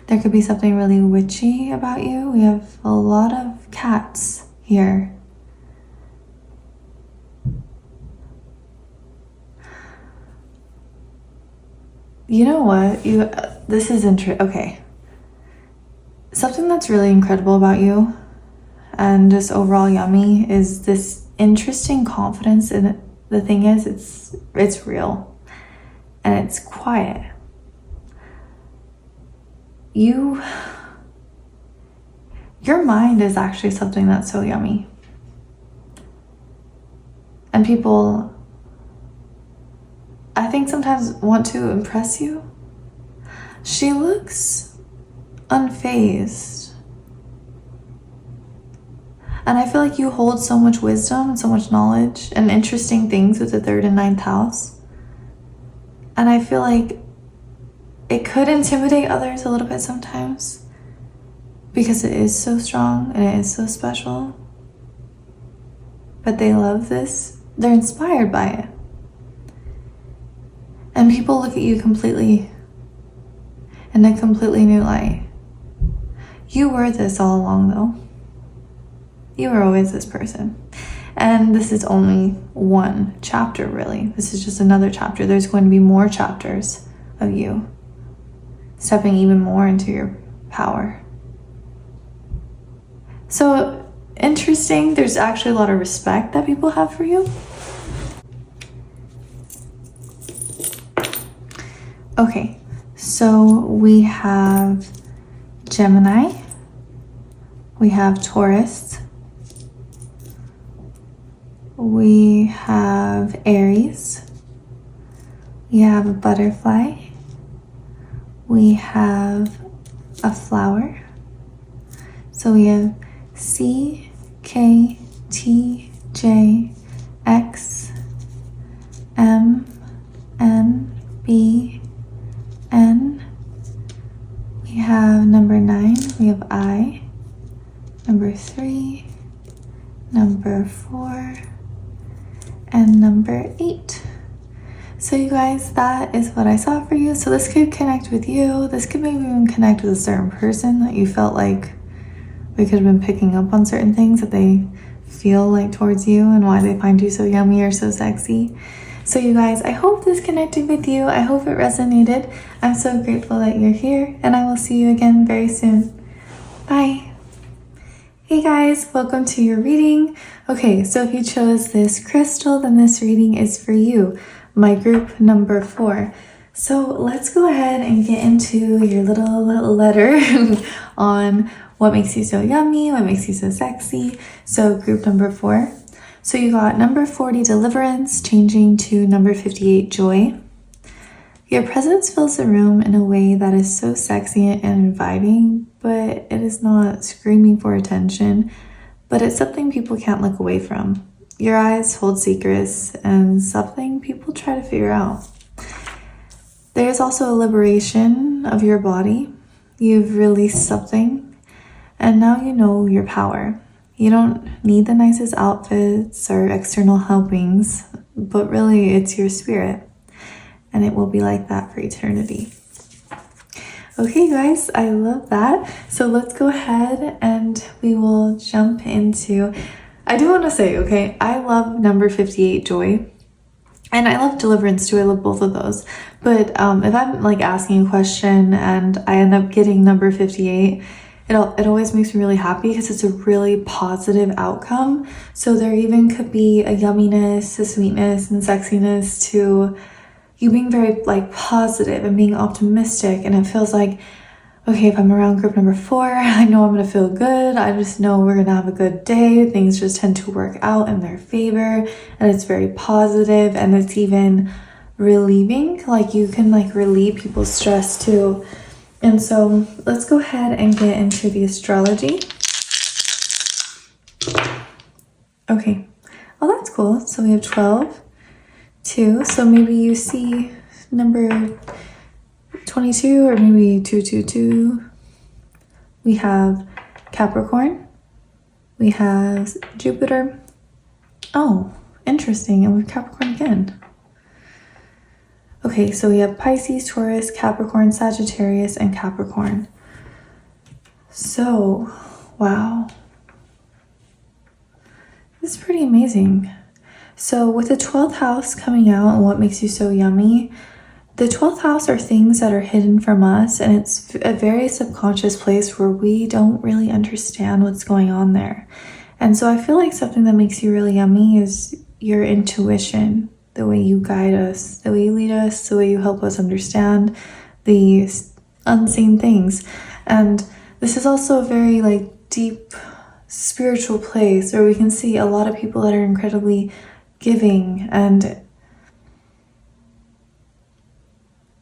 There could be something really witchy about you. We have a lot of cats here. You know what? This is interesting. Okay. Something that's really incredible about you and just overall yummy is this interesting confidence in it. The thing is, it's real and it's quiet. Your mind is actually something that's so yummy. And people, I think, sometimes want to impress you. She looks unfazed. And I feel like you hold so much wisdom and so much knowledge and interesting things with the 3rd and 9th house. And I feel like it could intimidate others a little bit sometimes because it is so strong and it is so special. But they love this. They're inspired by it. And people look at you completely in a completely new light. You were this all along though. You were always this person. And this is only one chapter really. This is just another chapter. There's going to be more chapters of you stepping even more into your power. So interesting. There's actually a lot of respect that people have for you. Okay, so we have Gemini, we have Taurus, we have Aries, we have a butterfly, we have a flower. So we have C, K, T, J, X, M, N, B, N. We have number 9, we have I, number 3, number 4, and number 8. So you guys, that is what I saw for you. So this could connect with you. This could maybe even connect with a certain person that you felt like we could have been picking up on certain things that they feel like towards you and why they find you so yummy or so sexy. So you guys, I hope this connected with you. I hope it resonated. I'm so grateful that you're here, and I will see you again very soon. Bye. Hey guys, welcome to your reading. Okay, so if you chose this crystal, then this reading is for you, my group number 4. So let's go ahead and get into your little letter on what makes you so yummy, what makes you so sexy. So group number 4. So you got number 40, deliverance, changing to number 58, joy. Your presence fills the room in a way that is so sexy and inviting, but it is not screaming for attention, but it's something people can't look away from. Your eyes hold secrets and something people try to figure out. There's also a liberation of your body. You've released something, and now you know your power. You don't need the nicest outfits or external helpings, but really it's your spirit, and it will be like that for eternity. Okay guys, I love that. So let's go ahead and we will jump into, I do want to say, okay, I love number 58, joy, and I love deliverance too. I love both of those. But if I'm like asking a question and I end up getting number 58, it always makes me really happy because it's a really positive outcome. So there even could be a yumminess, a sweetness, and sexiness to you being very like positive and being optimistic, and it feels like, okay, if I'm around group number 4, I know I'm gonna feel good. I just know we're gonna have a good day. Things just tend to work out in their favor, and it's very positive, and it's even relieving. Like you can like relieve people's stress too. And so let's go ahead and get into the astrology. Okay, oh, that's cool. So we have 12, 2. So maybe you see number 22 or maybe 222. We have Capricorn. We have Jupiter. Oh, interesting. And we have Capricorn again. Okay, so we have Pisces, Taurus, Capricorn, Sagittarius, and Capricorn. So, wow. This is pretty amazing. So with the 12th house coming out and what makes you so yummy, the 12th house are things that are hidden from us, and it's a very subconscious place where we don't really understand what's going on there. And so I feel like something that makes you really yummy is your intuition, the way you guide us, the way you lead us, the way you help us understand these unseen things. And this is also a very like deep spiritual place where we can see a lot of people that are incredibly giving, and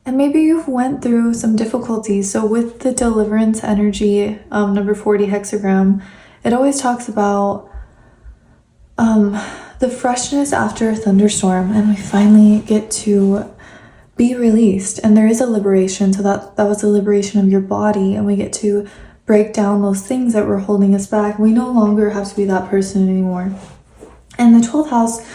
maybe you've went through some difficulties. So with the deliverance energy, number 40 hexagram, it always talks about the freshness after a thunderstorm, and we finally get to be released, and there is a liberation. So that was the liberation of your body, and we get to break down those things that were holding us back. We no longer have to be that person anymore. And the 12th house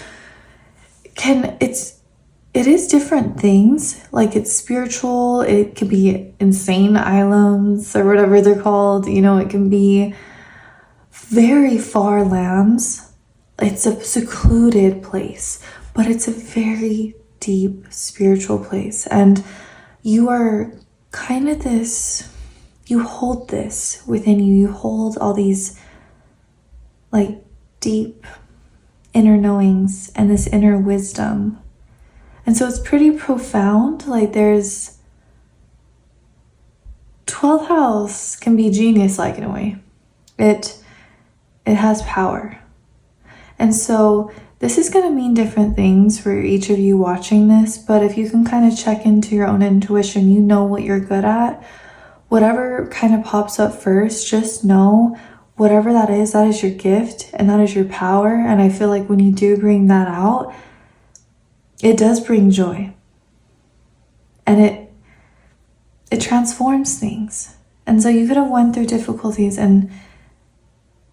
it is different things. Like it's spiritual, it could be insane islands or whatever they're called, you know, it can be very far lands. It's a secluded place, but it's a very deep spiritual place. And you are kind of you hold this within you. You hold all these like deep inner knowings and this inner wisdom. And so it's pretty profound. Like there's 12th house can be genius-like in a way. It has power. And so this is going to mean different things for each of you watching this, but if you can kind of check into your own intuition, you know what you're good at. Whatever kind of pops up first, just know whatever that is your gift and that is your power. And I feel like when you do bring that out, it does bring joy. And it transforms things. And so you could have went through difficulties and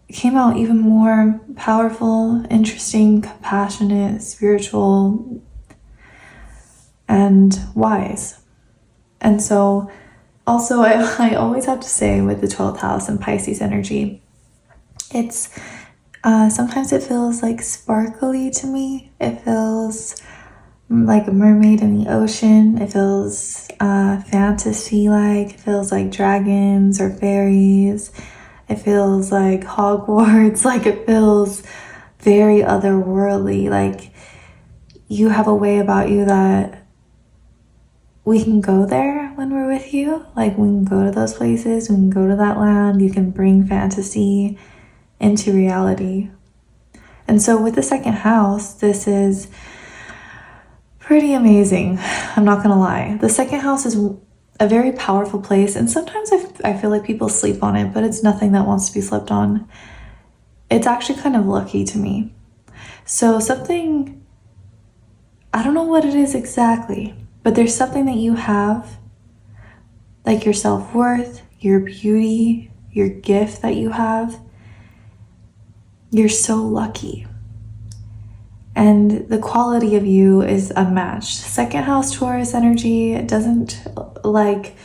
came out even more powerful, interesting, compassionate, spiritual, and wise. And so also I always have to say with the 12th house and Pisces energy, it's sometimes it feels like sparkly to me. It feels like a mermaid in the ocean. It feels fantasy-like. It feels like dragons or fairies. It feels like Hogwarts. Like it feels very otherworldly. Like you have a way about you that we can go there when we're with you. Like we can go to those places. We can go to that land. You can bring fantasy into reality. And so with the second house, this is pretty amazing. I'm not gonna lie. The second house is a very powerful place, and sometimes I feel like people sleep on it, but it's nothing that wants to be slept on. It's actually kind of lucky to me. So something, I don't know what it is exactly, but there's something that you have, like your self-worth, your beauty, your gift that you have. You're so lucky. And the quality of you is unmatched. Second house Taurus energy, it doesn't like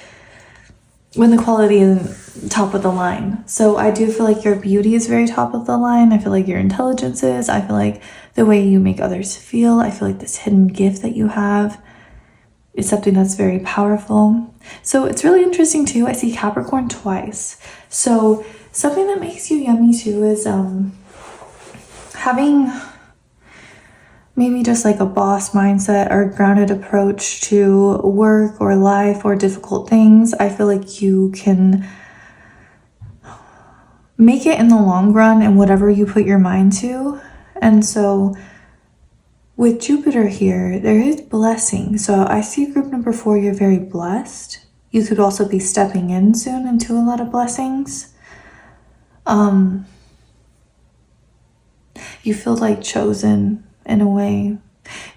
when the quality isn't top of the line. So I do feel like your beauty is very top of the line. I feel like your intelligence is. I feel like the way you make others feel. I feel like this hidden gift that you have is something that's very powerful. So it's really interesting too. I see Capricorn twice. So something that makes you yummy too is having maybe just like a boss mindset or grounded approach to work or life or difficult things, I feel like you can make it in the long run in whatever you put your mind to. And so with Jupiter here, there is blessing. So I see group number 4, you're very blessed. You could also be stepping in soon into a lot of blessings. You feel like chosen in a way.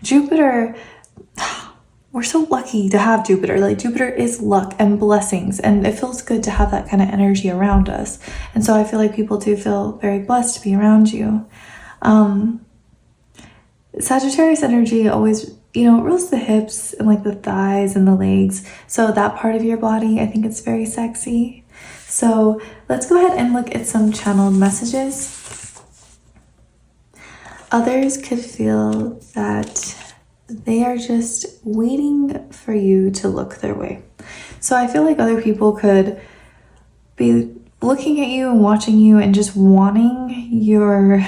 Jupiter, we're so lucky to have Jupiter. Like, Jupiter is luck and blessings, and it feels good to have that kind of energy around us. And so I feel like people do feel very blessed to be around you. Sagittarius energy always, it rules the hips and like the thighs and the legs. So that part of your body, I think it's very sexy. So let's go ahead and look at some channeled messages. Others could feel that they are just waiting for you to look their way. So I feel like other people could be looking at you and watching you and just wanting your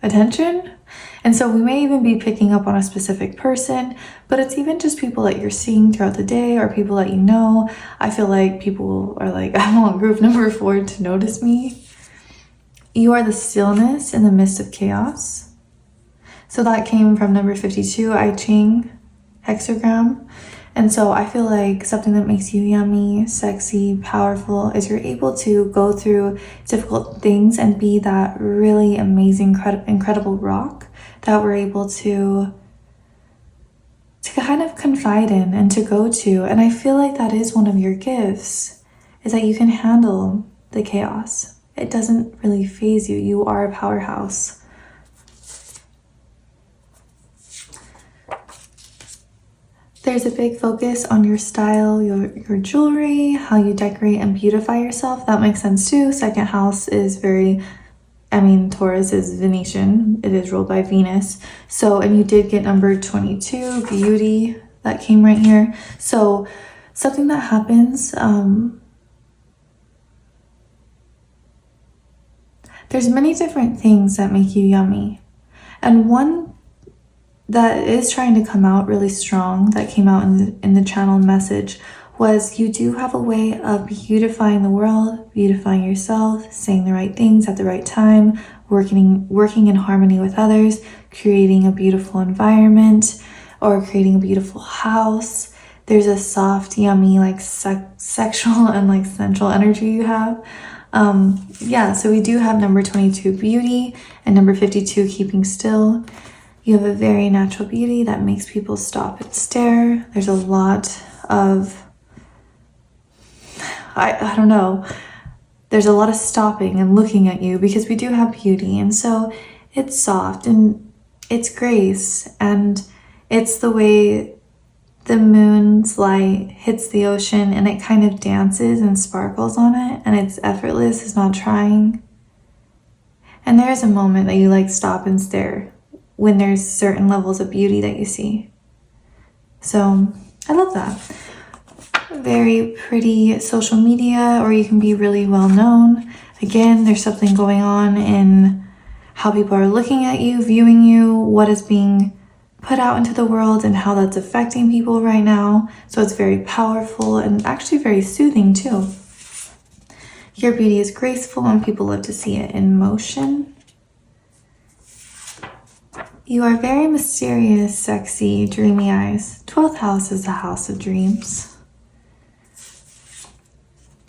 attention. And so we may even be picking up on a specific person, but it's even just people that you're seeing throughout the day or people that you know. I feel like people are like, I want group number 4 to notice me. You are the stillness in the midst of chaos. So that came from number 52, I Ching hexagram. And so I feel like something that makes you yummy, sexy, powerful is you're able to go through difficult things and be that really amazing, incredible rock that we're able to kind of confide in and to go to. And I feel like that is one of your gifts, is that you can handle the chaos. It doesn't really faze you. You are a powerhouse. There's a big focus on your style, your jewelry, how you decorate and beautify yourself. That makes sense too. Second house is Taurus is Venetian. It is ruled by Venus. So, and you did get number 22, beauty, that came right here. So something that happens, there's many different things that make you yummy. And one that is trying to come out really strong, that came out in the channeled message, was you do have a way of beautifying the world, beautifying yourself, saying the right things at the right time, working in harmony with others, creating a beautiful environment, or creating a beautiful house. There's a soft, yummy, like sexual and like sensual energy you have. So we do have number 22, beauty, and number 52, keeping still. You have a very natural beauty that makes people stop and stare. There's a lot of, I don't know, there's a lot of stopping and looking at you because we do have beauty. And so it's soft and it's grace, and it's the way the moon's light hits the ocean and it kind of dances and sparkles on it, and it's effortless, it's not trying. And there's a moment that you like stop and stare when there's certain levels of beauty that you see. So I love that. Very pretty social media, or you can be really well known. Again, there's something going on in how people are looking at you, viewing you, what is being put out into the world and how that's affecting people right now. So it's very powerful and actually very soothing too. Your beauty is graceful and people love to see it in motion. You are very mysterious, sexy, dreamy eyes. 12th house is the house of dreams.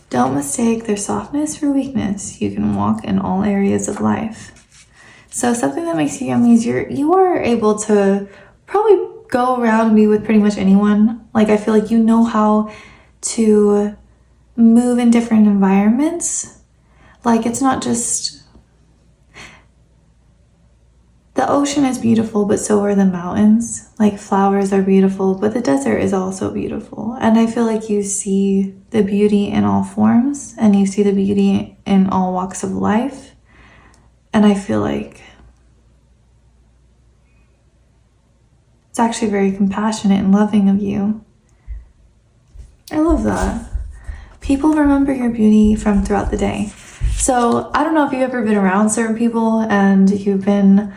Don't mistake their softness for weakness. You can walk in all areas of life. So something that makes you yummy is you are able to probably go around and be with pretty much anyone. Like, I feel like you know how to move in different environments. Like, it's not just... The ocean is beautiful, but so are the mountains. Like, flowers are beautiful, but the desert is also beautiful. And I feel like you see the beauty in all forms, and you see the beauty in all walks of life. And I feel like it's actually very compassionate and loving of you. I love that. People remember your beauty from throughout the day. So I don't know if you've ever been around certain people and you've been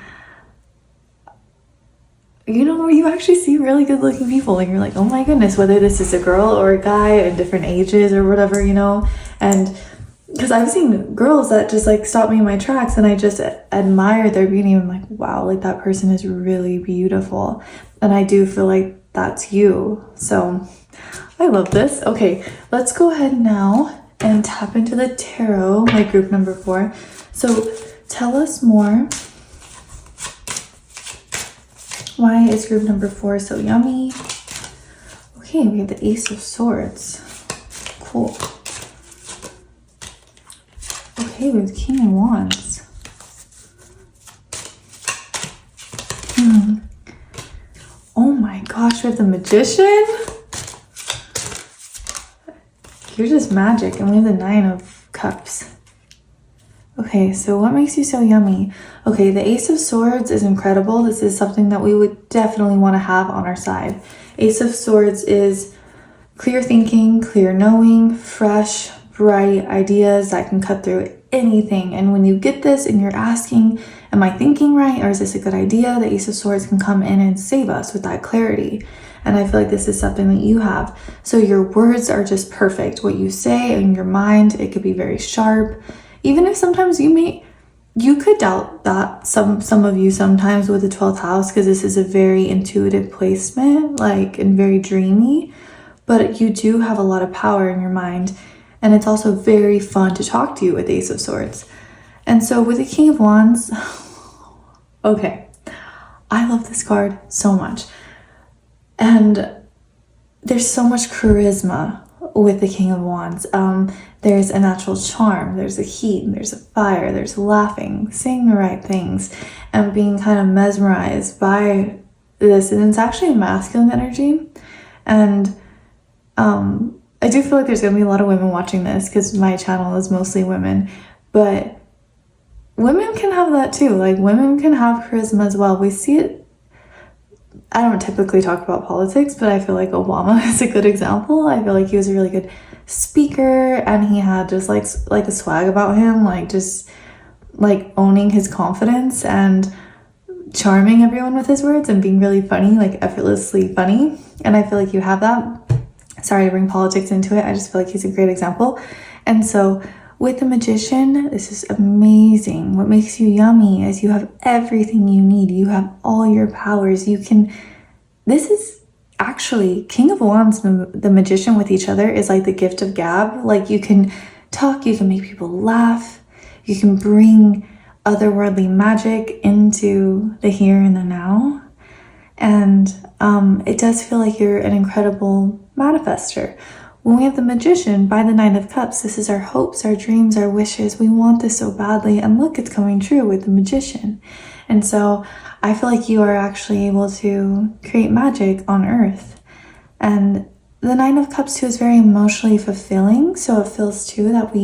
you know, where you actually see really good looking people and you're like, oh my goodness, whether this is a girl or a guy in different ages or whatever, you know. And because I've seen girls that just like stop me in my tracks and I just admire their beauty. I'm like, wow, like that person is really beautiful. And I do feel like that's you. So I love this. Okay, let's go ahead now and tap into the tarot, like group number 4. So tell us more. Why is group number 4 so yummy? Okay, we have the Ace of Swords. Cool. Okay, we have the King of Wands. Oh my gosh, we have the Magician. You're just magic. And we have the 9 of Cups. Okay, so what makes you so yummy? Okay, the Ace of Swords is incredible. This is something that we would definitely want to have on our side. Ace of Swords is clear thinking, clear knowing, fresh, bright ideas that can cut through anything. And when you get this and you're asking, am I thinking right? Or is this a good idea? The Ace of Swords can come in and save us with that clarity. And I feel like this is something that you have. So your words are just perfect. What you say in your mind, it could be very sharp. Even if sometimes you could doubt that, some of you sometimes with the 12th house, because this is a very intuitive placement, like, and very dreamy, but you do have a lot of power in your mind. And it's also very fun to talk to you with Ace of Swords. And so with the King of Wands, okay, I love this card so much. And there's so much charisma with the King of Wands. There's a natural charm, there's a heat, there's a fire, there's laughing, saying the right things, and being kind of mesmerized by this. And it's actually a masculine energy. And I do feel like there's going to be a lot of women watching this because my channel is mostly women. But women can have that too. Like, women can have charisma as well. We see it. I don't typically talk about politics, but I feel like Obama is a good example. I feel like he was a really good speaker, and he had just like a swag about him, like just like owning his confidence and charming everyone with his words and being really funny, like effortlessly funny. And I feel like you have that. Sorry to bring politics into it. I just feel like he's a great example. And so with the Magician, this is amazing. What makes you yummy is you have everything you need. You have all your powers. This is actually King of Wands, the Magician with each other is like the gift of gab. Like, you can talk, you can make people laugh, you can bring otherworldly magic into the here and the now. And it does feel like you're an incredible manifester. When we have the Magician by the 9 of Cups, this is our hopes, our dreams, our wishes. We want this so badly, and look, it's coming true with the Magician. And so I feel like you are actually able to create magic on earth. And the 9 of Cups too is very emotionally fulfilling. So it feels too that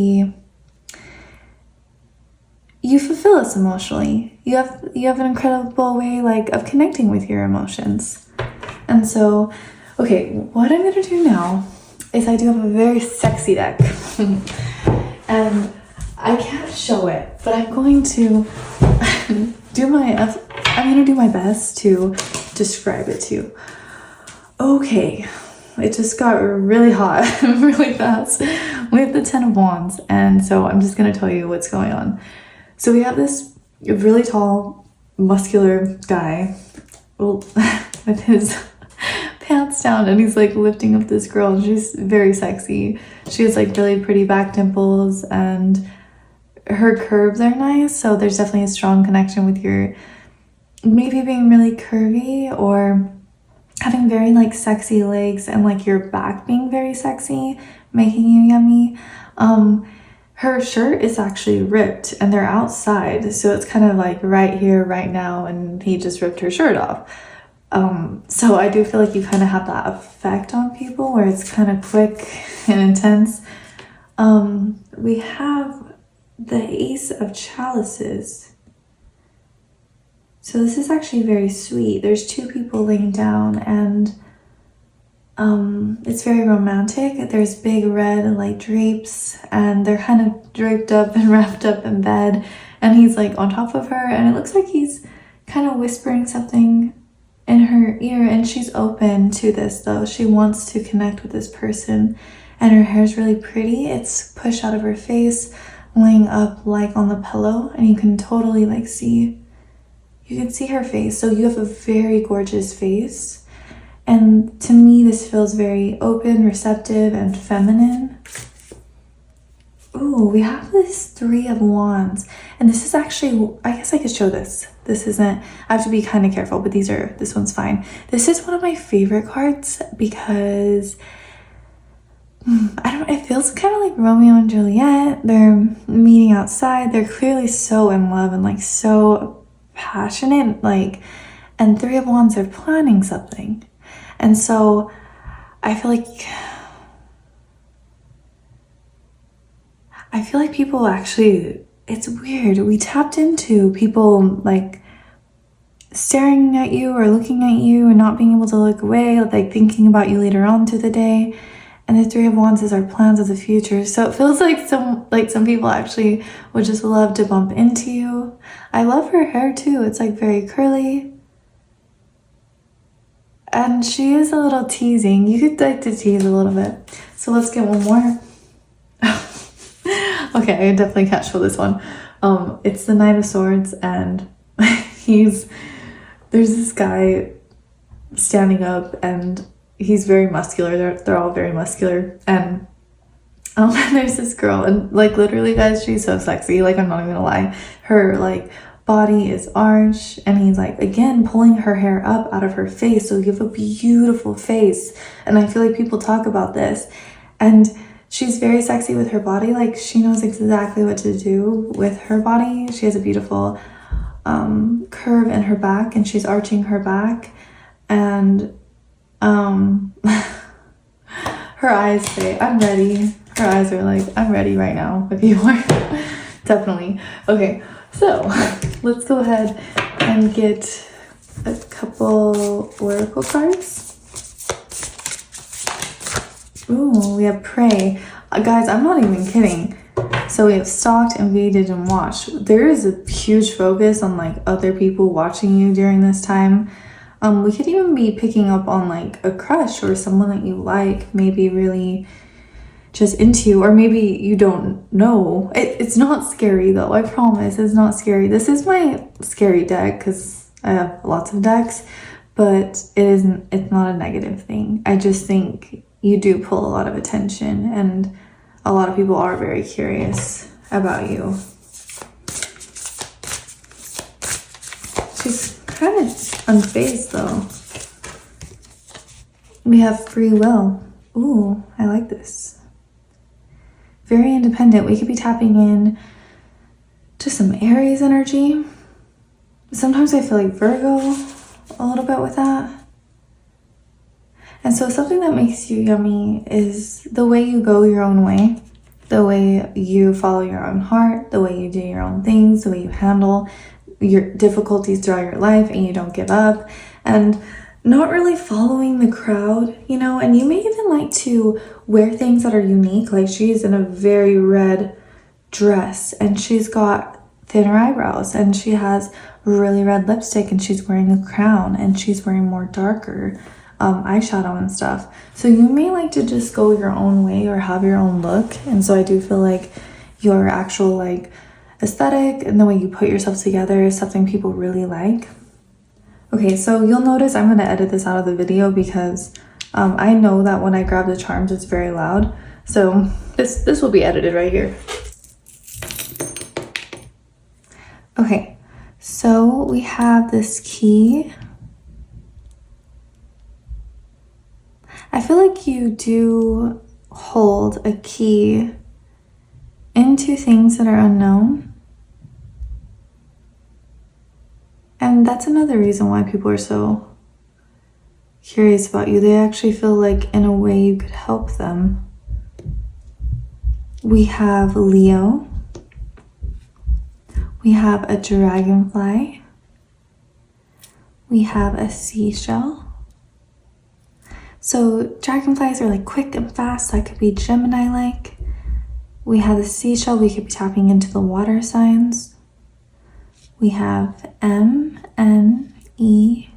you fulfill us emotionally. You have an incredible way like of connecting with your emotions. And so, okay, what I'm gonna do now is I do have a very sexy deck. And I can't show it, but I'm going to do my best to describe it to you. Okay, it just got really hot really fast. We have the 10 of Wands, and so I'm just gonna tell you what's going on. So we have this really tall, muscular guy with his pants down, and he's like lifting up this girl, and she's very sexy. She has like really pretty back dimples, and her curves are nice. So there's definitely a strong connection with your maybe being really curvy or having very like sexy legs, and like your back being very sexy, making you yummy. Her shirt is actually ripped and they're outside, so it's kind of like right here, right now, and he just ripped her shirt off. So I do feel like you kind of have that effect on people where it's kind of quick and intense. We have the Ace of Chalices. So this is actually very sweet. There's 2 people laying down, and it's very romantic. There's big red like drapes, and they're kind of draped up and wrapped up in bed, and he's like on top of her, and it looks like he's kind of whispering something in her ear, and she's open to this though. She wants to connect with this person, and her hair is really pretty. It's pushed out of her face, laying up like on the pillow, and you can totally like see, you can see her face. So you have a very gorgeous face, and to me this feels very open, receptive, and feminine. Ooh, we have this Three of Wands, and this is actually, I guess I could show this. This isn't, I have to be kind of careful, but this one's fine. This is one of my favorite cards because, it feels kind of like Romeo and Juliet. They're meeting outside. They're clearly so in love and like so passionate, like, and Three of Wands are planning something. And so I feel like people actually, it's weird. We tapped into people like staring at you or looking at you and not being able to look away, like thinking about you later on through the day. And the Three of Wands is our plans of the future. So it feels like some people actually would just love to bump into you. I love her hair too. It's like very curly. And she is a little teasing. You could like to tease a little bit. So let's get one more. Okay, I definitely can't show this one. It's the Knight of Swords, and there's this guy standing up, and he's very muscular. They're all very muscular, and there's this girl, and like literally, guys, she's so sexy. Like, I'm not even gonna lie. Her like body is arched, and he's like again pulling her hair up out of her face. So you have a beautiful face, and I feel like people talk about this, and she's very sexy with her body. Like, she knows exactly what to do with her body. She has a beautiful curve in her back, and she's arching her back, and her eyes say, I'm ready. Her eyes are like, I'm ready right now, if you are. Definitely. Okay, so let's go ahead and get a couple oracle cards. Ooh, we have Pray. Guys, I'm not even kidding. So we have Stalked, Invaded, and Watched. There is a huge focus on like other people watching you during this time. We could even be picking up on like a crush or someone that you like, maybe really just into you, or maybe you don't know. It's not scary though, I promise. It's not scary. This is my scary deck because I have lots of decks, but it's not a negative thing. I just think you do pull a lot of attention, and a lot of people are very curious about you. She's kind of unfazed though. We have Free Will. Ooh, I like this. Very independent. We could be tapping in to some Aries energy. Sometimes I feel like Virgo a little bit with that. And so something that makes you yummy is the way you go your own way, the way you follow your own heart, the way you do your own things, the way you handle your difficulties throughout your life and you don't give up, and not really following the crowd, you know. And you may even like to wear things that are unique. Like, she's in a very red dress, and she's got thinner eyebrows, and she has really red lipstick, and she's wearing a crown, and she's wearing more darker eyeshadow and stuff. So you may like to just go your own way or have your own look. And so I do feel like your actual like aesthetic and the way you put yourself together is something people really like. Okay, so you'll notice I'm going to edit this out of the video because I know that when I grab the charms it's very loud. So this will be edited right here. Okay, so we have this key. I feel like you do hold a key into things that are unknown. And that's another reason why people are so curious about you. They actually feel like in a way you could help them. We have Leo. We have a dragonfly. We have a seashell. So dragonflies are like quick and fast. That could be Gemini-like. We have the seashell. We could be tapping into the water signs. We have M, N, E,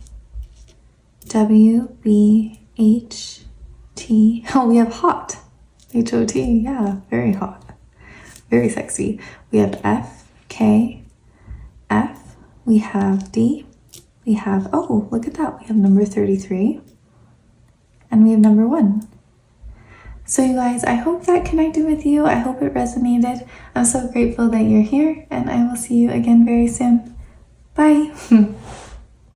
W, B, H, T. Oh, we have hot. H-O-T, yeah, very hot. Very sexy. We have F, K, F. We have D. We have, oh, look at that. We have number 33. And we have number 1. So you guys, I hope that connected with you. I hope it resonated. I'm so grateful that you're here, and I will see you again very soon. Bye.